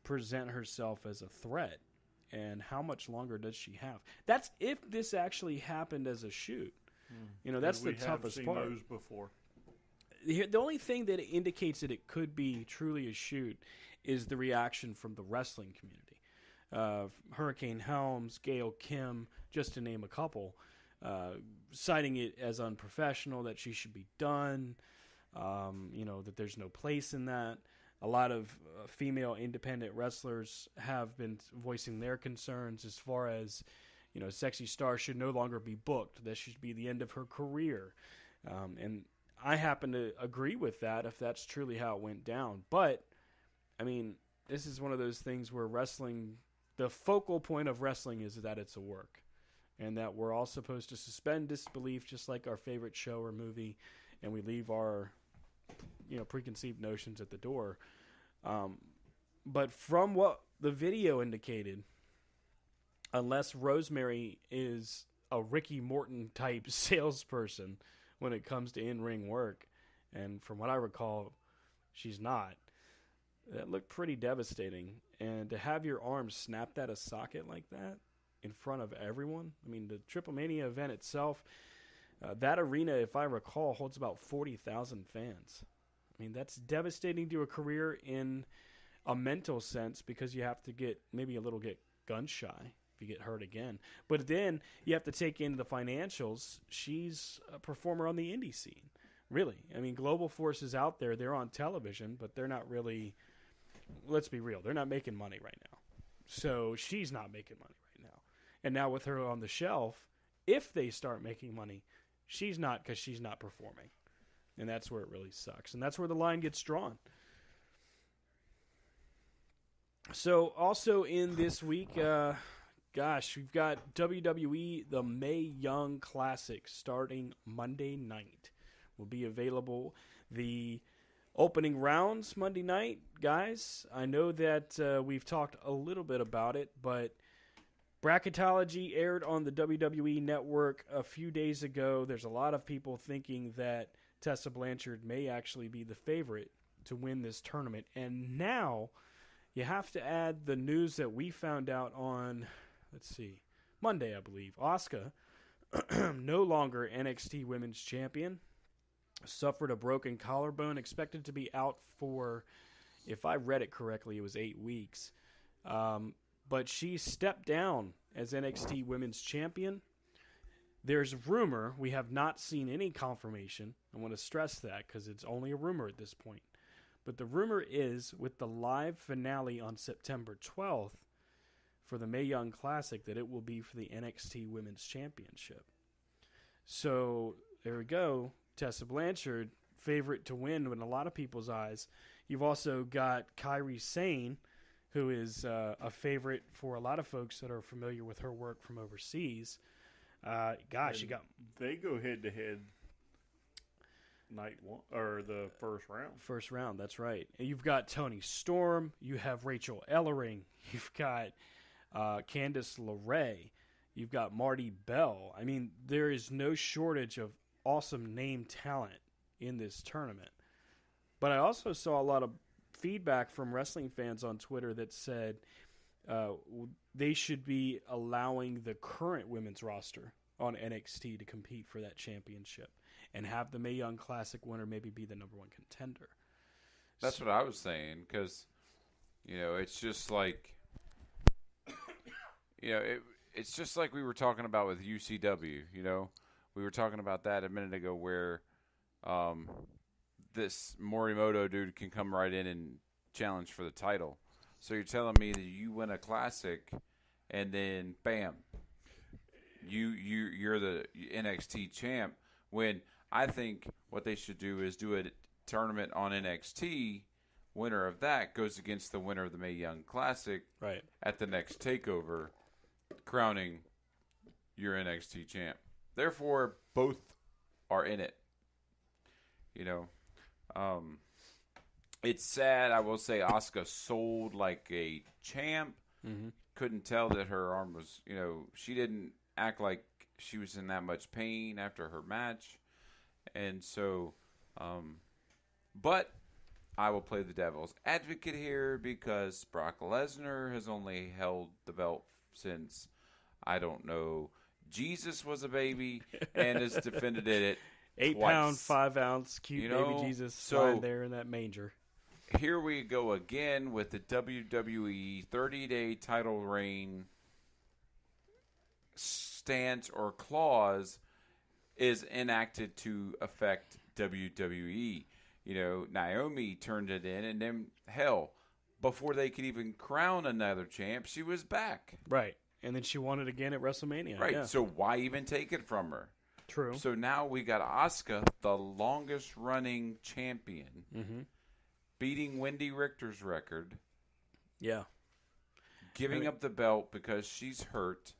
present herself as a threat? And how much longer does she have? That's if this actually happened as a shoot. That's the toughest part. Those before. The only thing that indicates that it could be truly a shoot is the reaction from the wrestling community. Hurricane Helms, Gail Kim, just to name a couple, citing it as unprofessional, that she should be done, that there's no place in that. A lot of female independent wrestlers have been voicing their concerns as far as, Sexy Star should no longer be booked. That should be the end of her career. And I happen to agree with that if that's truly how it went down. But, this is one of those things where wrestling, the focal point of wrestling is that it's a work. And that we're all supposed to suspend disbelief just like our favorite show or movie, and we leave our preconceived notions at the door. But from what the video indicated, unless Rosemary is a Ricky Morton type salesperson when it comes to in-ring work, and from what I recall, she's not, that looked pretty devastating. And to have your arm snapped out of socket like that in front of everyone, the Triple Mania event itself, that arena, if I recall, holds about 40,000 fans. That's devastating to a career in a mental sense, because you have to get gun shy if you get hurt again. But then you have to take into the financials. She's a performer on the indie scene, really. Global Force is out there. They're on television, but they're not really, let's be real, they're not making money right now. So she's not making money right now. And now with her on the shelf, if they start making money, she's not, because she's not performing. And that's where it really sucks. And that's where the line gets drawn. So also in this week, we've got WWE, the Mae Young Classic, starting Monday night. Will be available. The opening rounds Monday night, guys. I know that we've talked a little bit about it, but Bracketology aired on the WWE Network a few days ago. There's a lot of people thinking that Tessa Blanchard may actually be the favorite to win this tournament. And now you have to add the news that we found out on, Monday, I believe. Asuka, no longer NXT Women's Champion, suffered a broken collarbone, expected to be out for, if I read it correctly, it was 8 weeks. But she stepped down as NXT Women's Champion. There's rumor. We have not seen any confirmation. I want to stress that because it's only a rumor at this point. But the rumor is, with the live finale on September 12th for the Mae Young Classic, that it will be for the NXT Women's Championship. So there we go. Tessa Blanchard, favorite to win in a lot of people's eyes. You've also got Kairi Sane, who is a favorite for a lot of folks that are familiar with her work from overseas. They go head to head night one or the first round. First round, that's right. And you've got Toni Storm. You have Rachel Ellering. You've got Candice LeRae. You've got Marty Bell. There is no shortage of awesome name talent in this tournament. But I also saw a lot of feedback from wrestling fans on Twitter that said they should be allowing the current women's roster on NXT to compete for that championship and have the Mae Young Classic winner maybe be the number one contender. That's what I was saying, because, it's just like, it's just like we were talking about with UCW, We were talking about that a minute ago where this Morimoto dude can come right in and challenge for the title. So you're telling me that you win a classic, and then bam, you're the NXT champ. When I think what they should do is do a tournament on NXT. Winner of that goes against the winner of the Mae Young Classic Right. at the next takeover, crowning your NXT champ. Therefore, both are in it. You know, it's sad. I will say Asuka sold like a champ. Mm-hmm. Couldn't tell that her arm was, she didn't act like she was in that much pain after her match. And so, but I will play the devil's advocate here because Brock Lesnar has only held the belt since, I don't know, Jesus was a baby and has defended it 8 twice. pound, 5 ounce, cute baby Jesus lying there in that manger. Here we go again with the WWE 30-day title reign stance or clause is enacted to affect WWE. Naomi turned it in, and then, hell, before they could even crown another champ, she was back. Right. And then she won it again at WrestleMania. Right. Yeah. So why even take it from her? True. So now we got Asuka, the longest-running champion, beating Wendy Richter's record. Yeah. Giving up the belt because she's hurt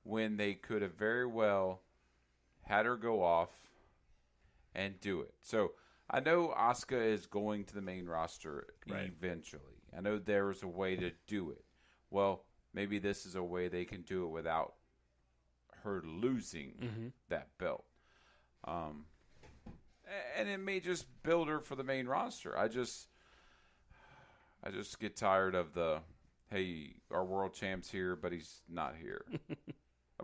when they could have very well had her go off and do it. So I know Asuka is going to the main roster eventually. I know there is a way to do it. Well, maybe this is a way they can do it without her losing that belt. And it may just build her for the main roster. I just get tired of the, hey, our world champ's here, but he's not here.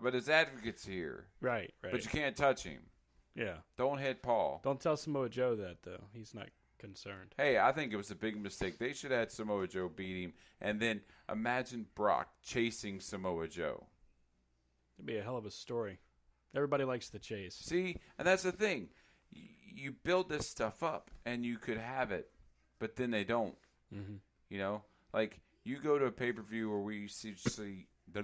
But his advocate's here. Right. But you can't touch him. Yeah. Don't hit Paul. Don't tell Samoa Joe that, though. He's not concerned. Hey, I think it was a big mistake. They should have had Samoa Joe beat him, and then imagine Brock chasing Samoa Joe. It'd be a hell of a story. Everybody likes the chase. See, and that's the thing. You build this stuff up, and you could have it, but then they don't. Mm-hmm. Like you go to a pay-per-view where we see I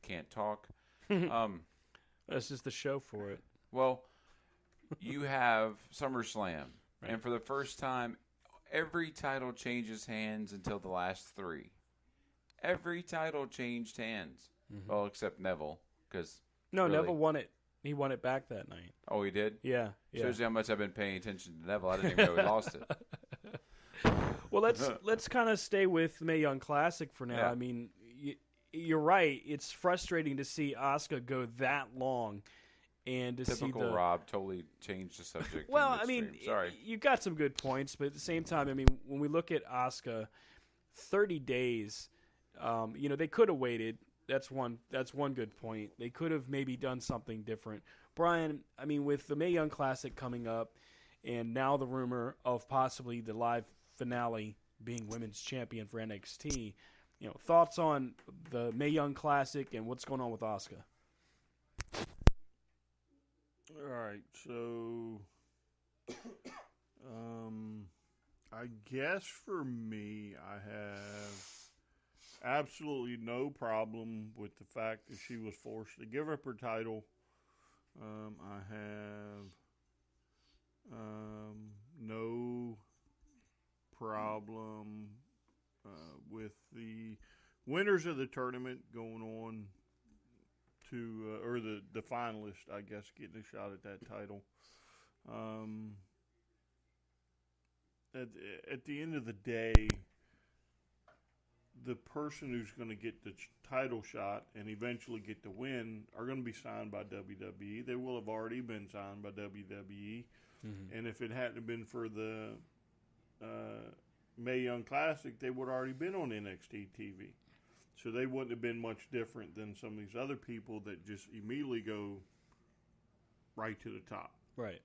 can't talk. That's just the show for it. Well, you have SummerSlam, and for the first time, every title changes hands until the last 3. Every title changed hands. Well, except Neville, because Neville won it. He won it back that night. Oh, he did? Yeah. Shows you how much I've been paying attention to Neville. I didn't even know he lost it. Well, let's kind of stay with Mae Young Classic for now. Yeah. I mean, you're right. It's frustrating to see Asuka go that long, and to see Typical Rob totally changed the subject. Well, in I mean, midstream. Sorry. You got some good points, but at the same time, I mean, when we look at Asuka, 30 days, they could have waited. That's one good point. They could have maybe done something different. Brian, I mean, with the Mae Young Classic coming up, and now the rumor of possibly the live finale being women's champion for NXT, thoughts on the Mae Young Classic and what's going on with Asuka? All right, so I guess for me, I have absolutely no problem with the fact that she was forced to give up her title. I have no problem with the winners of the tournament going on to, or the finalists, I guess, getting a shot at that title. At the end of the day, the person who's going to get the title shot and eventually get the win are going to be signed by WWE. They will have already been signed by WWE. Mm-hmm. And if it hadn't been for the Mae Young Classic, they would have already been on NXT TV. So they wouldn't have been much different than some of these other people that just immediately go right to the top. Right.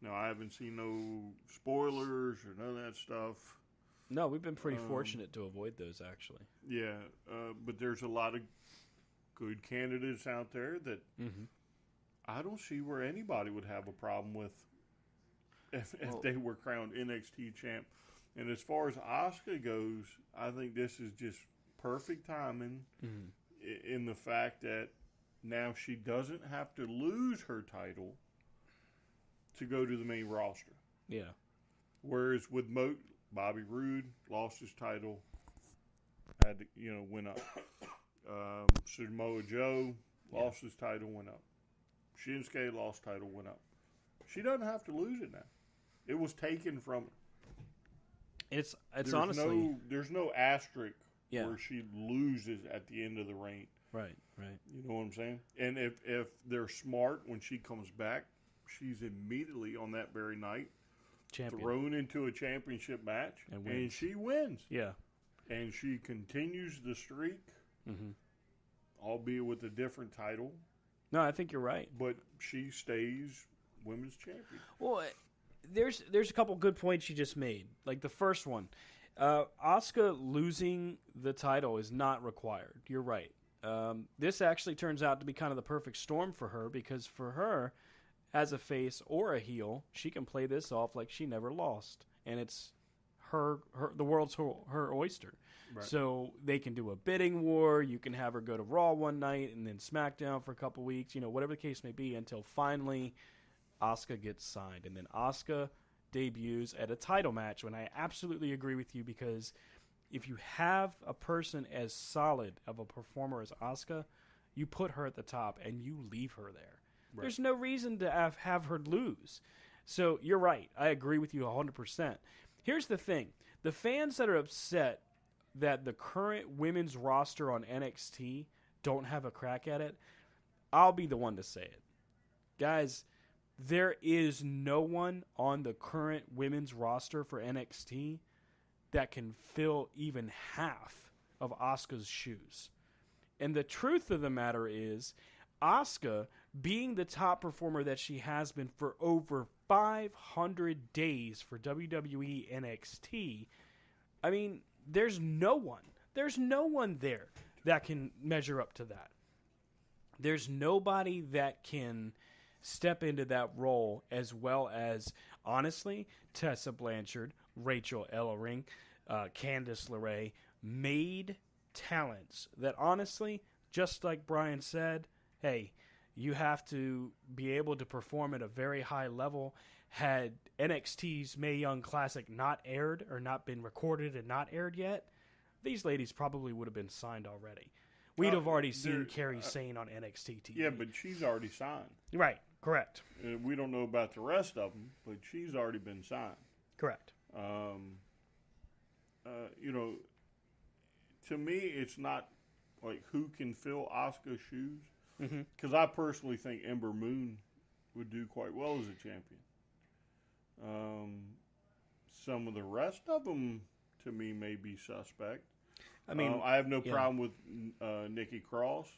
No, I haven't seen no spoilers or none of that stuff. No, we've been pretty fortunate to avoid those, actually. Yeah, but there's a lot of good candidates out there that I don't see where anybody would have a problem with. if they were crowned NXT champ. And as far as Asuka goes, I think this is just perfect timing in the fact that now she doesn't have to lose her title to go to the main roster. Yeah. Whereas with Bobby Roode lost his title, had to went up. Samoa Joe lost his title, went up. Shinsuke lost title, went up. She doesn't have to lose it now. It was taken from her. It's There's honestly there's no asterisk Yeah. where she loses at the end of the reign. right. You know what I'm saying? And if they're smart, when she comes back, she's immediately on that very night Champion. thrown into a championship match, And and wins. she wins. Yeah. And she continues the streak, albeit with a different title, No, I think you're right. but she stays women's champion. Well, there's a couple good points you just made. Like the first one, Asuka losing the title is not required. You're right. This actually turns out to be kind of the perfect storm for her because for her, as a face or a heel, she can play this off like she never lost, and it's the world's her oyster. Right. So they can do a bidding war. You can have her go to Raw one night and then SmackDown for a couple weeks. Whatever the case may be, until finally Asuka gets signed, and then Asuka debuts at a title match. When I absolutely agree with you, because if you have a person as solid of a performer as Asuka, you put her at the top and you leave her there. Right. There's no reason to have her lose. So you're right. I agree with you 100%. Here's the thing. The fans that are upset that the current women's roster on NXT don't have a crack at it, I'll be the one to say it. Guys, there is no one on the current women's roster for NXT that can fill even half of Asuka's shoes. And the truth of the matter is, Asuka, being the top performer that she has been for over 500 days for WWE NXT, I mean, there's no one there that can measure up to that. There's nobody that can step into that role as well as, honestly, Tessa Blanchard, Rachel Ellering, Candice LeRae, made talents that, honestly, just like Brian said, hey, you have to be able to perform at a very high level. Had NXT's Mae Young Classic not aired or not been recorded and not aired yet, these ladies probably would have been signed already. We'd have already seen Kairi Sane on NXT TV. Yeah, but she's already signed. Right, correct. We don't know about the rest of them, but she's already been signed. Correct. To me, it's not like who can fill Asuka's shoes. Because I personally think Ember Moon would do quite well as a champion. Some of the rest of them, to me, may be suspect. I mean, I have no problem with Nikki Cross,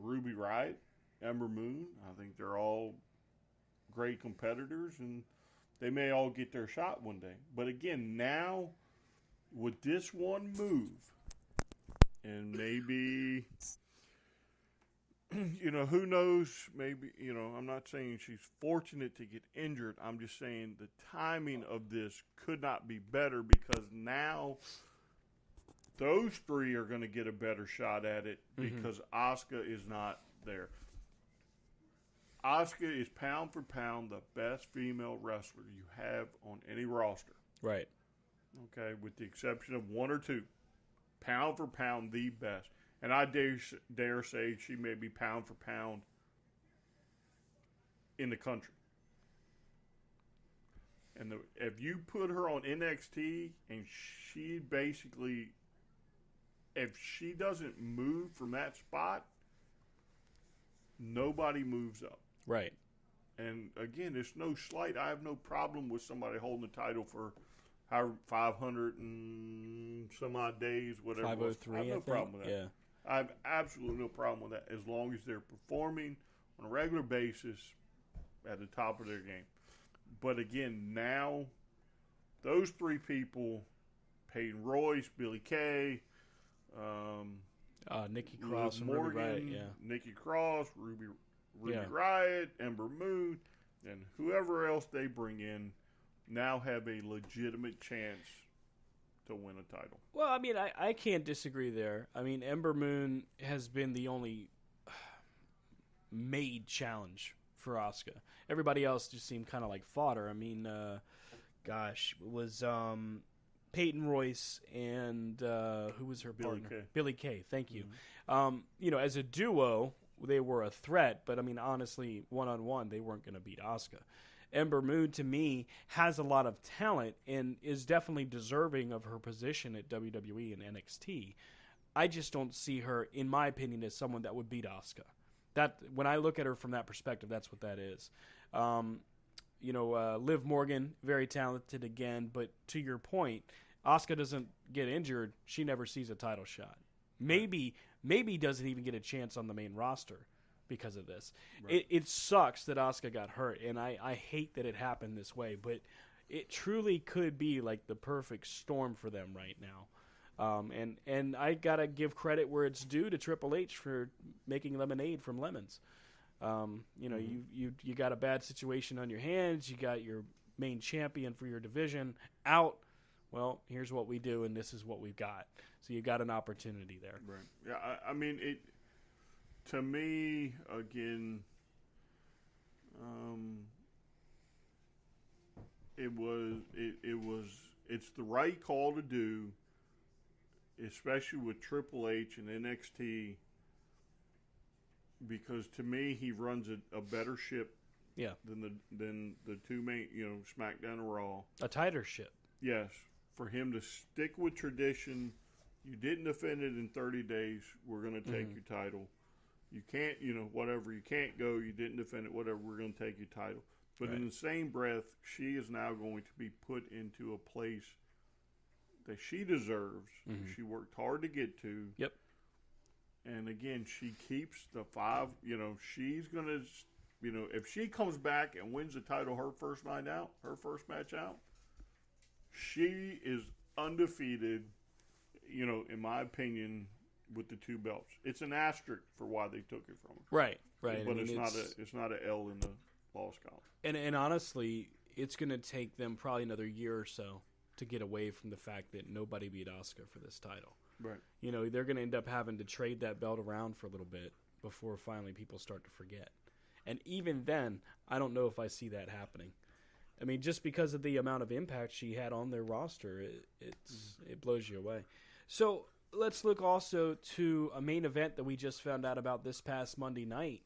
Ruby Riott, Ember Moon. I think they're all great competitors, and they may all get their shot one day. But again, now with this one move, and maybe, who knows? Maybe, I'm not saying she's fortunate to get injured. I'm just saying the timing of this could not be better because now those three are going to get a better shot at it because Asuka is not there. Asuka is pound for pound the best female wrestler you have on any roster. Right. Okay, with the exception of one or two. Pound for pound, the best. And I dare say she may be pound for pound in the country. And if you put her on NXT and she basically, if she doesn't move from that spot, nobody moves up. Right. And again, it's no slight. I have no problem with somebody holding the title for 500 and some odd days, whatever. 503, I have no problem with that. Yeah. I have absolutely no problem with that as long as they're performing on a regular basis at the top of their game. But again, now those three people, Peyton Royce, Billie Kay, Nikki Cross and Morgan, Ruby Riott, yeah. Nikki Cross, Ruby Yeah. Riott, Ember Moon, and whoever else they bring in now have a legitimate chance to win a title. Well, I mean, I can't disagree there. I mean, Ember Moon has been the only made challenge for Asuka. Everybody else just seemed kind of like fodder. I mean, it was Peyton Royce and who was her Billie partner? Kay. Billie Kay. Thank you. As a duo, they were a threat, but I mean, honestly, one-on-one, they weren't going to beat Asuka. Ember Moon, to me, has a lot of talent and is definitely deserving of her position at WWE and NXT. I just don't see her, in my opinion, as someone that would beat Asuka. That when I look at her from that perspective, that's what that is. Liv Morgan, very talented again, but to your point, Asuka doesn't get injured, she never sees a title shot. Maybe doesn't even get a chance on the main roster because of this. Right. It sucks that Asuka got hurt, and I hate that it happened this way, but it truly could be like the perfect storm for them right now. And I gotta give credit where it's due to Triple H for making lemonade from lemons. You got a bad situation on your hands. You got your main champion for your division out. Well, here's what we do, and this is what we've got. So you got an opportunity there. Right. Yeah. I mean, it. To me, again, it's the right call to do, especially with Triple H and NXT, because to me he runs a better ship than the two main, SmackDown and Raw. A tighter ship. Yes, for him to stick with tradition. You didn't defend it in 30 days. We're going to take your title. You can't, whatever. You can't go. You didn't defend it. Whatever. We're going to take your title. But in the same breath, she is now going to be put into a place that she deserves. She worked hard to get to. Yep. And again, she keeps the 5. She's going to, if she comes back and wins the title her first night out, her first match out, she is undefeated, in my opinion, with the 2 belts. It's an asterisk for why they took it from her. Right. But it's not a L in the loss column. And honestly, it's going to take them probably another year or so to get away from the fact that nobody beat Asuka for this title. Right. They're going to end up having to trade that belt around for a little bit before finally people start to forget. And even then, I don't know if I see that happening. I mean, just because of the amount of impact she had on their roster, it blows you away. So let's look also to a main event that we just found out about this past Monday night.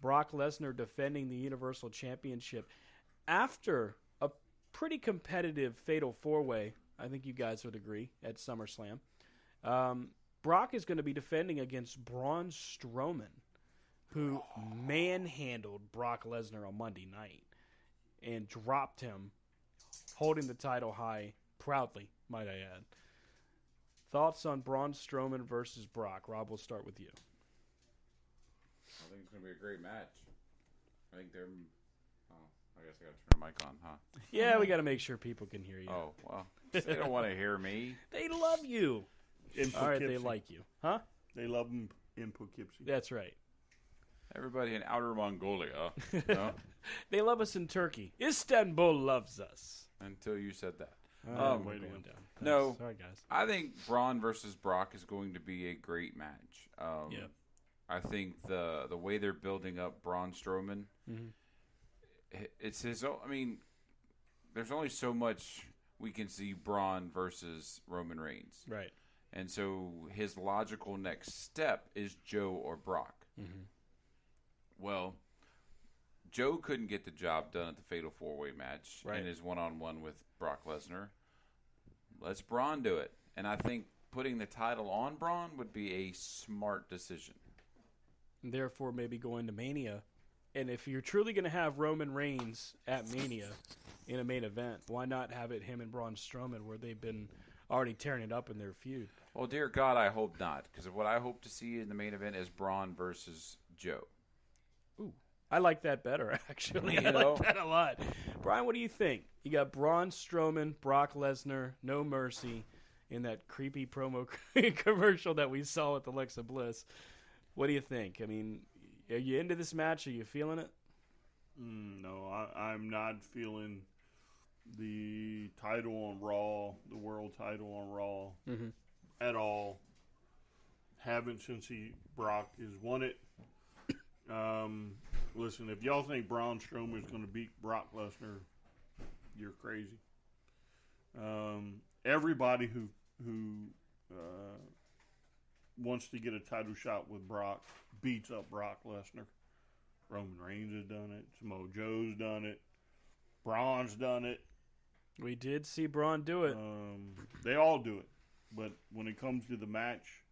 Brock Lesnar defending the Universal Championship after a pretty competitive Fatal 4-Way, I think you guys would agree, at SummerSlam. Brock is going to be defending against Braun Strowman, who manhandled Brock Lesnar on Monday night and dropped him, holding the title high proudly, might I add. Thoughts on Braun Strowman versus Brock? Rob, we'll start with you. I think it's going to be a great match. I think they're... Oh, I guess I got to turn the mic on, huh? Yeah, we got to make sure people can hear you. Oh, well, they don't want to hear me. They love you. All right, they like you. Huh? They love him in Poughkeepsie. That's right. Everybody in Outer Mongolia. No? They love us in Turkey. Istanbul loves us. Until you said that. Way to go down. No, sorry, guys. I think Braun versus Brock is going to be a great match. Yeah. I think the way they're building up Braun Strowman, it's his own. I mean, there's only so much we can see Braun versus Roman Reigns. Right. And so his logical next step is Joe or Brock. Well, Joe couldn't get the job done at the Fatal 4-Way match in his one-on-one with Brock Lesnar. Let's Braun do it. And I think putting the title on Braun would be a smart decision. Therefore, maybe going to Mania. And if you're truly going to have Roman Reigns at Mania in a main event, why not have it him and Braun Strowman where they've been already tearing it up in their feud? Well, dear God, I hope not. Because what I hope to see in the main event is Braun versus Joe. Ooh, I like that better, actually. I like that a lot. Brian, what do you think? You got Braun Strowman, Brock Lesnar, No Mercy in that creepy promo commercial that we saw with Alexa Bliss. What do you think? I mean, are you into this match? Are you feeling it? No, I'm not feeling the title on Raw, the world title on Raw, Mm-hmm. at all. Haven't since Brock has won it. Listen, if y'all think Braun Strowman is going to beat Brock Lesnar, you're crazy. Everybody who wants to get a title shot with Brock beats up Brock Lesnar. Roman Reigns has done it. Samoa Joe's done it. Braun's done it. We did see Braun do it. They all do it. But when it comes to the match,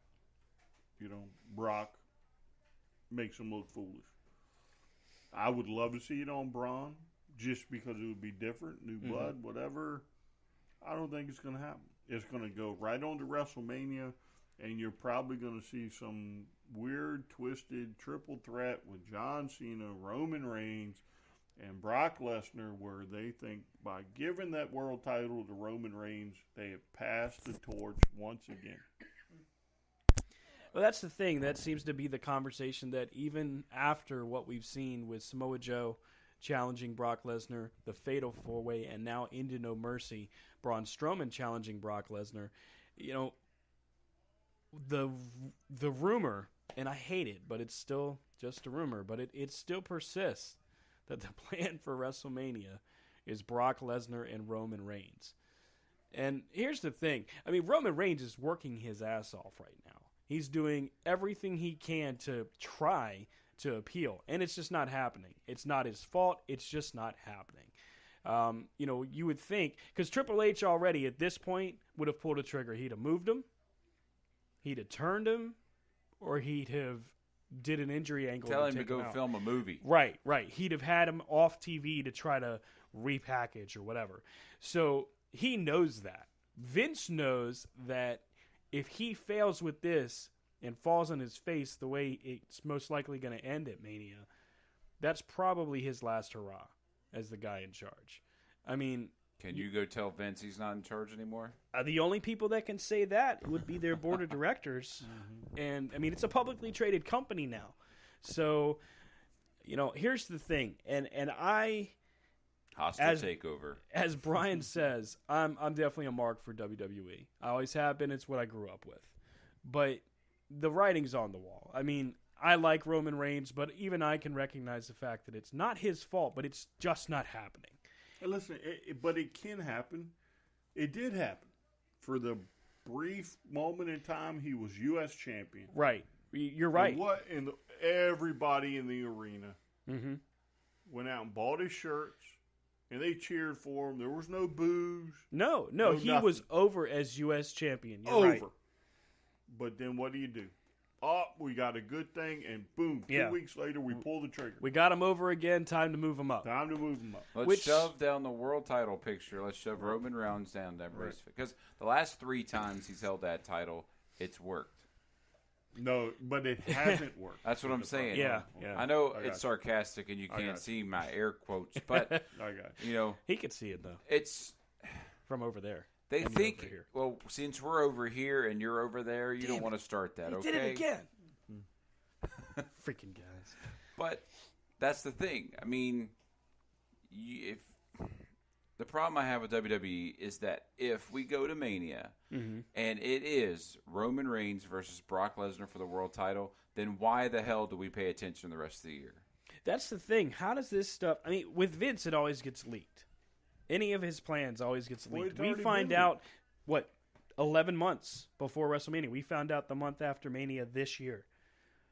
Brock makes him look foolish. I would love to see it on Braun just because it would be different, new blood, whatever. I don't think it's going to happen. It's going to go right on to WrestleMania, and you're probably going to see some weird, twisted triple threat with John Cena, Roman Reigns, and Brock Lesnar, where they think by giving that world title to Roman Reigns, they have passed the torch once again. Well, that's the thing. That seems to be the conversation that even after what we've seen with Samoa Joe challenging Brock Lesnar, the Fatal 4-Way, and now into No Mercy, Braun Strowman challenging Brock Lesnar, the rumor, and I hate it, but it's still just a rumor, but it still persists that the plan for WrestleMania is Brock Lesnar and Roman Reigns. And here's the thing. I mean, Roman Reigns is working his ass off right now. He's doing everything he can to try to appeal, and it's just not happening. It's not his fault. It's just not happening. You would think, because Triple H already at this point would have pulled a trigger. He'd have moved him, he'd have turned him, or he'd have did an injury angle. Tell him to take go out. film a movie. Right. He'd have had him off TV to try to repackage or whatever. So he knows that. Vince knows that if he fails with this and falls on his face the way it's most likely going to end at Mania, that's probably his last hurrah as the guy in charge. I mean, Can you go tell Vince he's not in charge anymore? the only people that can say that would be their board of directors. And, I mean, it's a publicly traded company now. So, here's the thing. And I, Hostile takeover. as Brian says, I'm definitely a mark for WWE. I always have been. It's what I grew up with. But the writing's on the wall. I mean, I like Roman Reigns, but even I can recognize the fact that it's not his fault, but it's just not happening. Hey, listen, but it can happen. It did happen. For the brief moment in time, he was U.S. champion. Right. You're right. And everybody in the arena went out and bought his shirts, and they cheered for him. There was no boos. No, he nothing. was over as U.S. champion. You're Over. right. But then what do? Oh, we got a good thing, and boom, 2 weeks later, we pull the trigger. We got him over again. Time to move him up. Time to move him up. Let's shove down the world title picture. Let's shove Roman Reigns down that race. Because the last 3 times he's held that title, it's worked. No, but it hasn't worked. That's what I'm saying. Yeah. I know it's sarcastic and you can't see my air quotes, but, I got He could see it, though, it's... from over there. They And think, over here. well, since we're over here and you're over there, you don't want to start that, okay? Did it again. Freaking guys. But that's the thing. I mean, if the problem I have with WWE is that if we go to Mania and it is Roman Reigns versus Brock Lesnar for the world title, then why the hell do we pay attention the rest of the year? That's the thing. How does this stuff... I mean, with Vince, it always gets leaked. Any of his plans always gets Well, leaked. it's We already find been out, 11 months before WrestleMania. We found out the month after Mania this year.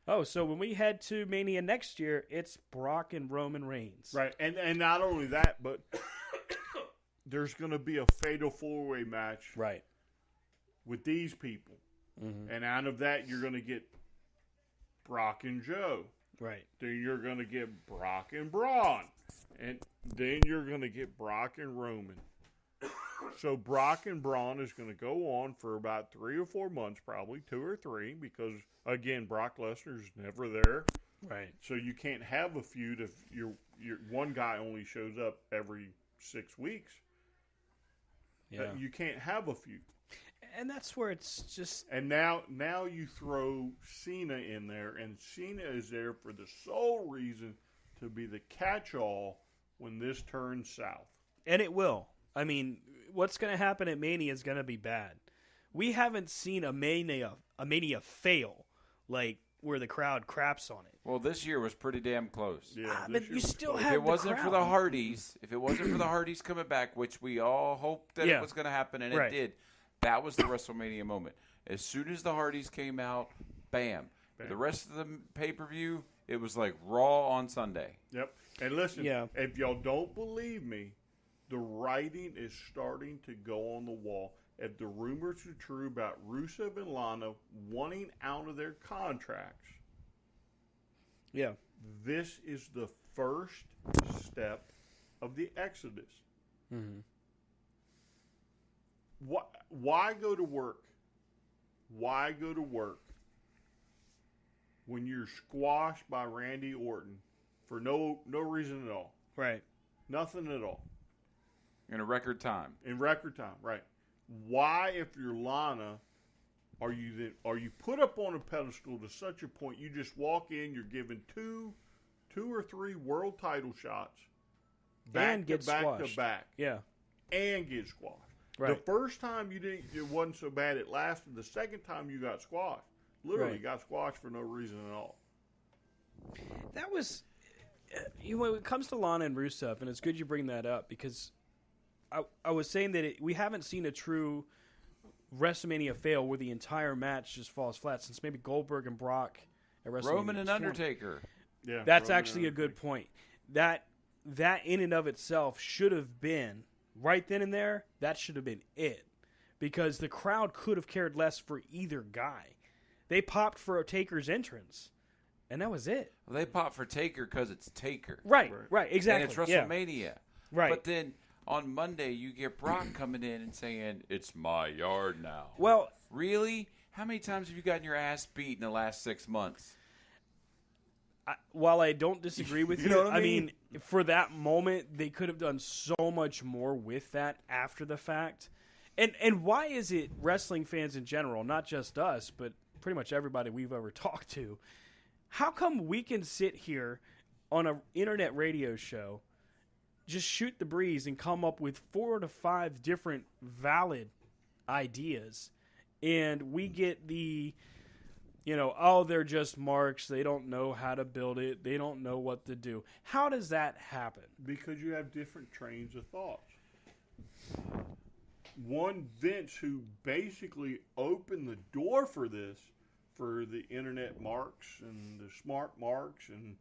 Oh, so when we head to Mania next year, it's Brock and Roman Reigns. Right, and not only that, but there's going to be a fatal 4-way match Right. with these people. And out of that, you're going to get Brock and Joe. Right. Then you're going to get Brock and Braun. And then you're going to get Brock and Roman. So Brock and Braun is going to go on for about 3 or 4 months, probably 2 or 3, because, again, Brock Lesnar's never there. Right. So you can't have a feud if your one guy only shows up every 6 weeks. Yeah. You can't have a feud. And that's where it's just... And now you throw Cena in there, and Cena is there for the sole reason to be the catch-all when this turns south. And it will. I mean, what's going to happen at Mania is going to be bad. We haven't seen a Mania fail, like where the crowd craps on it. Well, this year was pretty damn close. Yeah, But you still have If it wasn't the for crowd. the Hardys, coming back, which we all hoped that Yeah. it was going to happen, and Right. it did, that was the WrestleMania moment. As soon as the Hardys came out, bam. The rest of the pay-per-view, it was like Raw on Sunday. Yep. And listen, Yeah. if y'all don't believe me, the writing is starting to go on the wall. If the rumors are true about Rusev and Lana wanting out of their contracts, Yeah. this is the first step of the exodus. Mm-hmm. Why go to work? Why go to work when you're squashed by Randy Orton for no reason at all? Right. Nothing at all. In a record time. In record time, right. Why, if you're Lana, are you put up on a pedestal to such a point you just walk in, you're given two or three world title shots back And to get back squashed. to back Yeah. and get squashed. Right. The first time it wasn't so bad it lasted. The second time you got squashed. Literally Right. got squashed for no reason at all. That was, when it comes to Lana and Rusev, and it's good you bring that up because I was saying that we haven't seen a true WrestleMania fail where the entire match just falls flat since maybe Goldberg and Brock at WrestleMania Roman and 20. Undertaker. Yeah, That's Roman actually a and good point. That in and of itself should have been, right then and there, that should have been it. Because the crowd could have cared less for either guy. They popped for a Taker's entrance, and that was it. Well, they pop for Taker because it's Taker. Right, exactly. And it's yeah. WrestleMania. Right. But then on Monday, you get Brock coming in and saying, "It's my yard now." Well, Really? How many times have you gotten your ass beat in the last 6 months? while I don't disagree with you, know what I I mean, for that moment, they could have done so much more with that after the fact. And why is it wrestling fans in general, not just us, but pretty much everybody we've ever talked to, how come we can sit here on an internet radio show, just shoot the breeze and come up with 4 to 5 different valid ideas, and we get the, they're just marks, they don't know how to build it, they don't know what to do. How does that happen? Because you have different trains of thought. One, Vince, who basically opened the door for this, for the internet marks and the smart marks and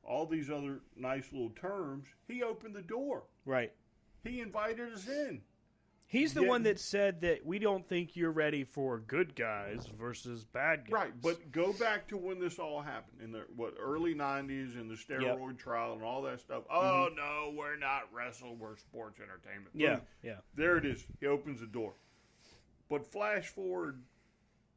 all these other nice little terms, he opened the door. Right. He invited us in. He's the Yeah. one that said that we don't think you're ready for good guys versus bad guys. Right, but go back to when this all happened in the early '90s and the steroid trial and all that stuff. Oh no, we're not wrestling, we're sports entertainment. Yeah, Boom. yeah. There it is. He opens the door. But flash forward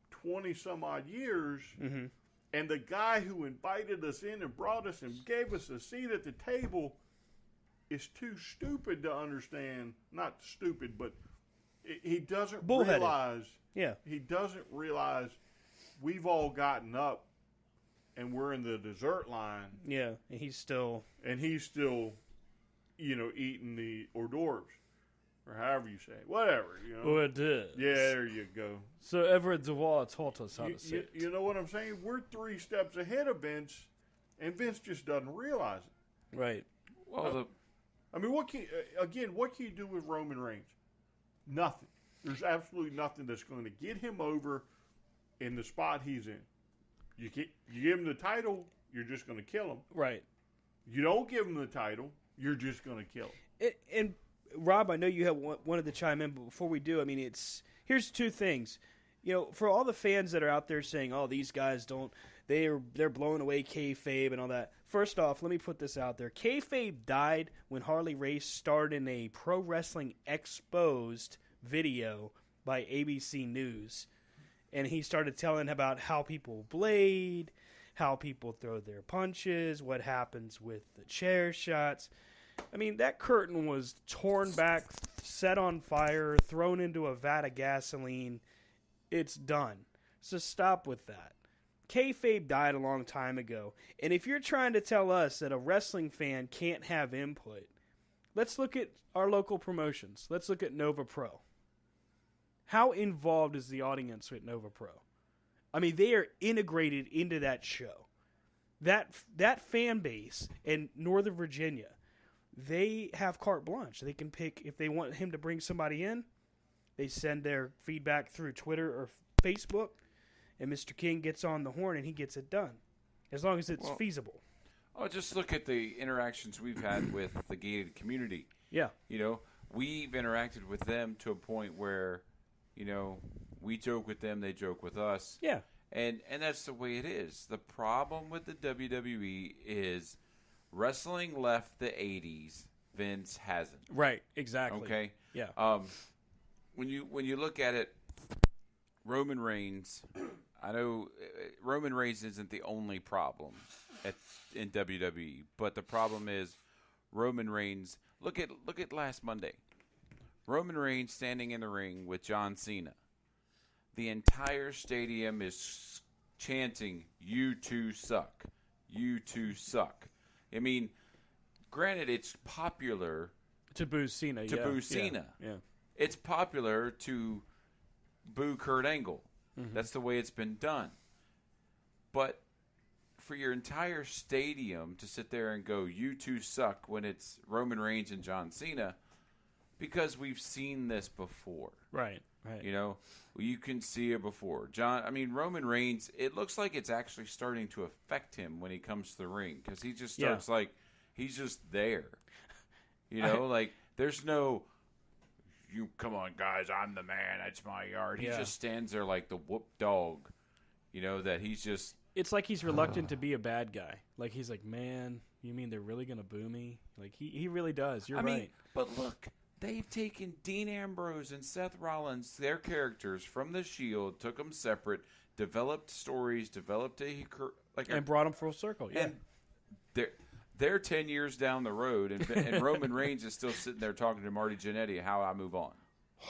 20 some odd years, and the guy who invited us in and brought us and gave us a seat at the table is too stupid to understand. Not stupid, but he doesn't Bullheaded. realize. Yeah. He doesn't realize we've all gotten up and we're in the dessert line, Yeah, and he's still... and he's still, eating the hors d'oeuvres, or however you say it. Whatever, it is. Yeah, there you go. So Everett Duvall taught us how to say it. You know what I'm saying? We're 3 steps ahead of Vince, and Vince just doesn't realize it. Right. Well, I mean, what can you do with Roman Reigns? Nothing. There's absolutely nothing that's going to get him over in the spot he's in. You give him the title, you're just going to kill him. Right. You don't give him the title, you're just going to kill him. And Rob, I know you have wanted to chime in, but before we do, I mean, here's 2 things. For all the fans that are out there saying, "Oh, these guys they're blowing away kayfabe and all that." First off, let me put this out there: kayfabe died when Harley Race starred in a Pro Wrestling Exposed video by ABC News, and he started telling about how people blade, how people throw their punches, what happens with the chair shots. I mean, that curtain was torn back, set on fire, thrown into a vat of gasoline. It's done. So stop with that. Kayfabe died a long time ago. And if you're trying to tell us that a wrestling fan can't have input, let's look at our local promotions. Let's look at Nova Pro. How involved is the audience with Nova Pro? I mean, they are integrated into that show. That fan base in Northern Virginia, they have carte blanche. They can pick if they want him to bring somebody in. They send their feedback through Twitter or Facebook, and Mr. King gets on the horn and he gets it done, as long as it's feasible. Oh, just look at the interactions we've had with the gated community. Yeah. You know, we've interacted with them to a point where, you know, we joke with them, they joke with us. Yeah. And that's the way it is. The problem with the WWE is wrestling left the 80s, Vince hasn't. Right, exactly. Okay? Yeah. When you look at it, Roman Reigns, I know Roman Reigns isn't the only problem in WWE, but the problem is Roman Reigns. Look at last Monday. Roman Reigns standing in the ring with John Cena. The entire stadium is chanting, "You two suck. You two suck." I mean, granted, it's popular to boo Cena. boo Cena. Yeah. It's popular to boo Kurt Angle. Mm-hmm. That's the way it's been done. But for your entire stadium to sit there and go, "You two suck," when it's Roman Reigns and John Cena, because we've seen this before. Right. You know, you can see it before. Roman Reigns, it looks like it's actually starting to affect him when he comes to the ring, because he just starts like, he's just there. You know, like, there's no, "You come on, guys, I'm the man, that's my yard." He just stands there like the whoop dog, you know, that he's just. It's like he's reluctant to be a bad guy. Like, he's like, "Man, you mean they're really going to boo me?" Like, he really does. You're right. But look. They've taken Dean Ambrose and Seth Rollins, their characters from The Shield, took them separate, developed stories, developed and brought them full circle. Yeah, and they're 10 years down the road, and Roman Reigns is still sitting there talking to Marty Jannetty how I move on.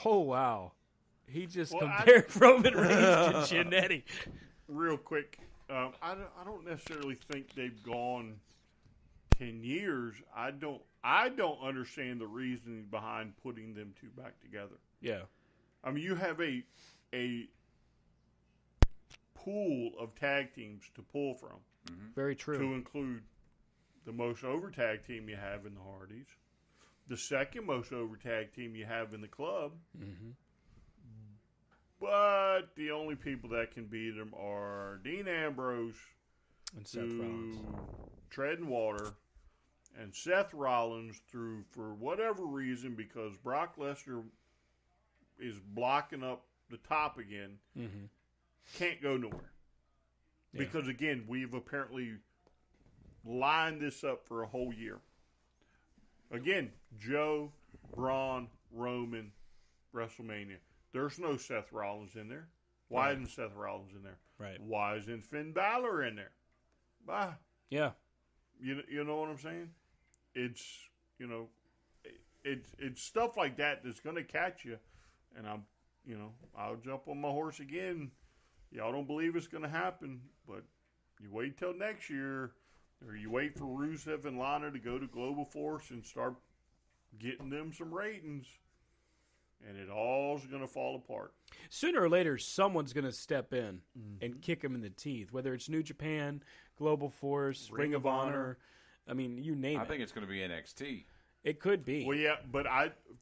Oh wow, he just compared Roman Reigns to Jannetty. Real quick, I don't necessarily think they've gone 10 years. I don't understand the reasoning behind putting them two back together. Yeah. I mean, you have a pool of tag teams to pull from. Mm-hmm. Very true. To include the most over tag team you have in the Hardys, the second most over tag team you have in the club, but the only people that can beat them are Dean Ambrose and Seth Rollins, treading water, and Seth Rollins through, for whatever reason, because Brock Lesnar is blocking up the top again, can't go nowhere. Yeah. Because, again, we've apparently lined this up for a whole year. Again, Joe, Braun, Roman, WrestleMania. There's no Seth Rollins in there. Why isn't Seth Rollins in there? Right. Why isn't Finn Balor in there? Bye. Yeah. You know what I'm saying? It's, you know, it's stuff like that that's going to catch you. And I'll jump on my horse again. Y'all don't believe it's going to happen, but you wait till next year, or you wait for Rusev and Lana to go to Global Force and start getting them some ratings, and it all's going to fall apart. Sooner or later, someone's going to step in and kick them in the teeth, whether it's New Japan, Global Force, Ring of Honor. I mean, you name it. I think it's going to be NXT. It could be. Well, yeah, but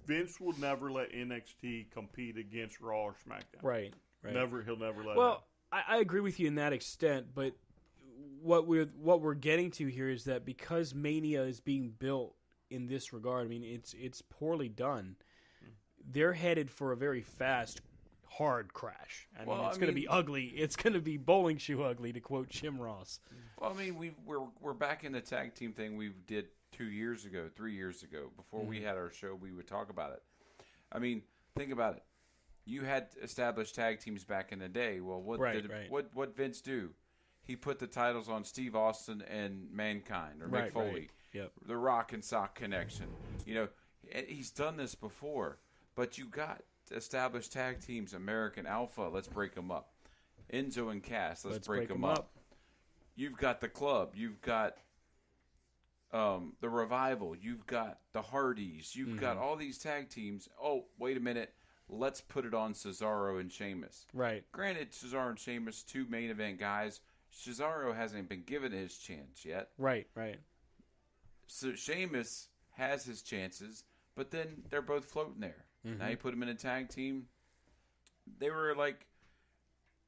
Vince will never let NXT compete against Raw or SmackDown. Right. He'll never let. Well, I agree with you in that extent, but what we're getting to here is that because Mania is being built in this regard, I mean, it's poorly done. They're headed for a very fast, hard crash. I mean, it's going to be ugly. It's going to be bowling shoe ugly, to quote Jim Ross. Well, I mean, we're back in the tag team thing we did 3 years ago. Before we had our show, we would talk about it. I mean, think about it. You had established tag teams back in the day. Well, what Vince do? He put the titles on Steve Austin and Mankind, or Mick Foley. Right. Yep. The Rock and Sock connection. You know, he's done this before. But you got established tag teams, American Alpha, let's break them up. Enzo and Cass, let's break them up. You've got the club. You've got the Revival. You've got the Hardys. You've got all these tag teams. Oh, wait a minute. Let's put it on Cesaro and Sheamus. Right. Granted, Cesaro and Sheamus, 2 main event guys. Cesaro hasn't been given his chance yet. Right. So Sheamus has his chances, but then they're both floating there. Now you put them in a tag team. They were like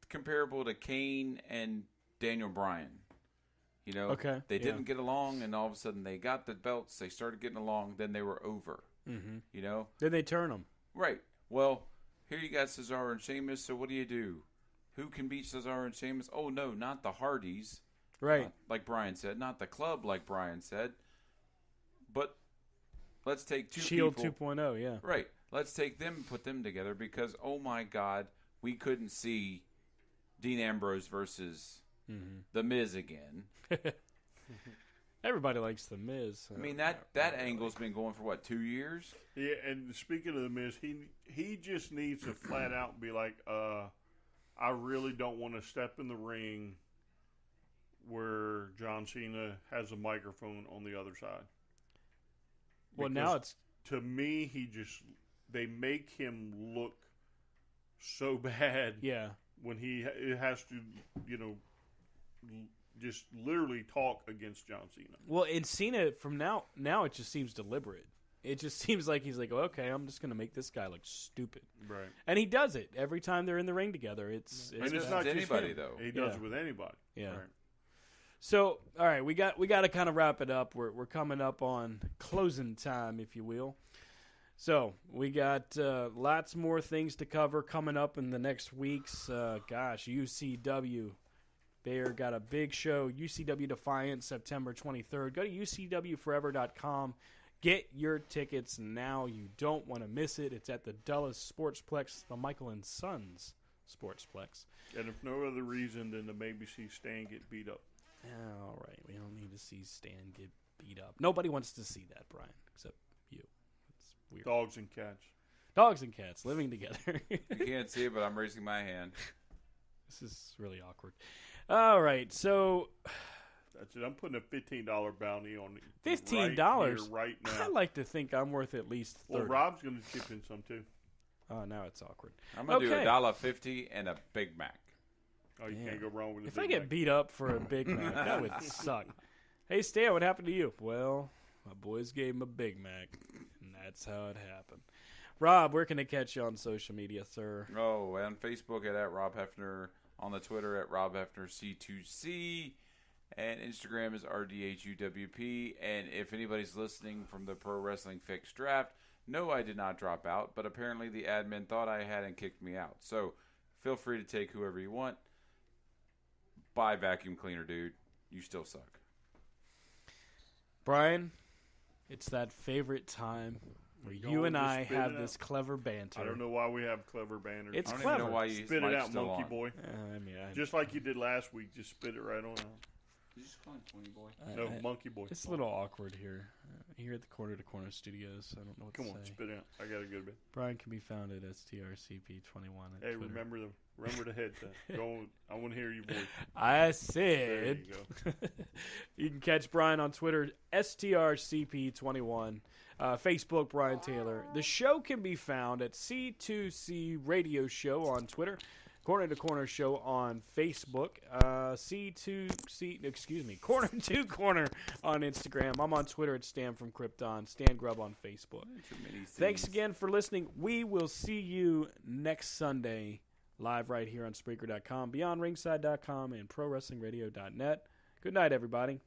comparable to Kane and Daniel Bryan. You know, they didn't get along, and all of a sudden they got the belts. They started getting along. Then they were over. You know, Then they turn them. right? Well, here you got Cesaro and Sheamus. So what do? Who can beat Cesaro and Sheamus? Oh no, not the Hardys. Right. Like Brian said, not the club, like Brian said. But let's take two Shield people. 2.0, yeah. Right. Let's take them and put them together because, oh my God, we couldn't see Dean Ambrose versus The Miz again. Everybody likes The Miz. I mean, that angle's been going for, 2 years? Yeah, and speaking of The Miz, he just needs to flat out be like, I really don't want to step in the ring where John Cena has a microphone on the other side. Well, Because now it's... to me, they make him look so bad. Yeah. When it has to, just literally talk against John Cena. Well, in Cena, from now it just seems deliberate. It just seems like he's like, okay, I'm just going to make this guy look stupid. Right. And he does it every time they're in the ring together. It's And it's with not just anybody, him. though. He does Yeah. it with anybody. Yeah. Right. So, all right, we got to kind of wrap it up. We're coming up on closing time, if you will. So we got lots more things to cover coming up in the next weeks. UCW. They got a big show, UCW Defiance, September 23rd. Go to UCWforever.com. Get your tickets now. You don't want to miss it. It's at the Dulles Sportsplex, the Michael and Sons Sportsplex. And if no other reason than to maybe see Stan get beat up. All right, we don't need to see Stan get beat up. Nobody wants to see that, Brian, except you. It's weird. Dogs and cats. Dogs and cats living together. You can't see it, but I'm raising my hand. This is really awkward. All right, so That's it. I'm putting a $15 bounty on it. $15 right now. I like to think I'm worth at least 30. Well, Rob's going to chip in some too. Oh, now it's awkward. I'm going to do Okay. $1.50 and a Big Mac. Oh, you can't go wrong with it. If I get beat up for a Big Mac, that would suck. Hey, Stan, what happened to you? Well, my boys gave him a Big Mac, and that's how it happened. Rob, where can they catch you on social media, sir? Oh, on Facebook at Rob Hefner, on the Twitter at Rob Hefner C2C, and Instagram is RDHUWP. And if anybody's listening from the Pro Wrestling Fix Draft, no, I did not drop out, but apparently the admin thought I had and kicked me out. So feel free to take whoever you want. Buy vacuum cleaner, dude. You still suck. Brian, it's that favorite time where Go you on, and just I spit have it this out. clever banter. I don't know why we have clever banners. It's I don't clever. even know why you Spit it out, monkey boy. I mean, Just like you did last week. Just spit it right on out. You just call him Tony Boy. No, monkey boy. It's a little awkward here. Here at the Corner to Corner Studios. I don't know what Come to on, say. spit it out. I got a good bit. Brian can be found at STRCP21 at Hey, Twitter. remember the headset. Go. I want to hear your voice. I There said you go. you can catch Brian on Twitter, STRCP21. Facebook, Brian Taylor. The show can be found at C2C Radio Show on Twitter. Corner to Corner Show on Facebook. Corner to Corner on Instagram. I'm on Twitter at Stan from Krypton. Stan Grubb on Facebook. Thanks again for listening. We will see you next Sunday live right here on Spreaker.com, BeyondRingside.com, and ProWrestlingRadio.net. Good night, everybody.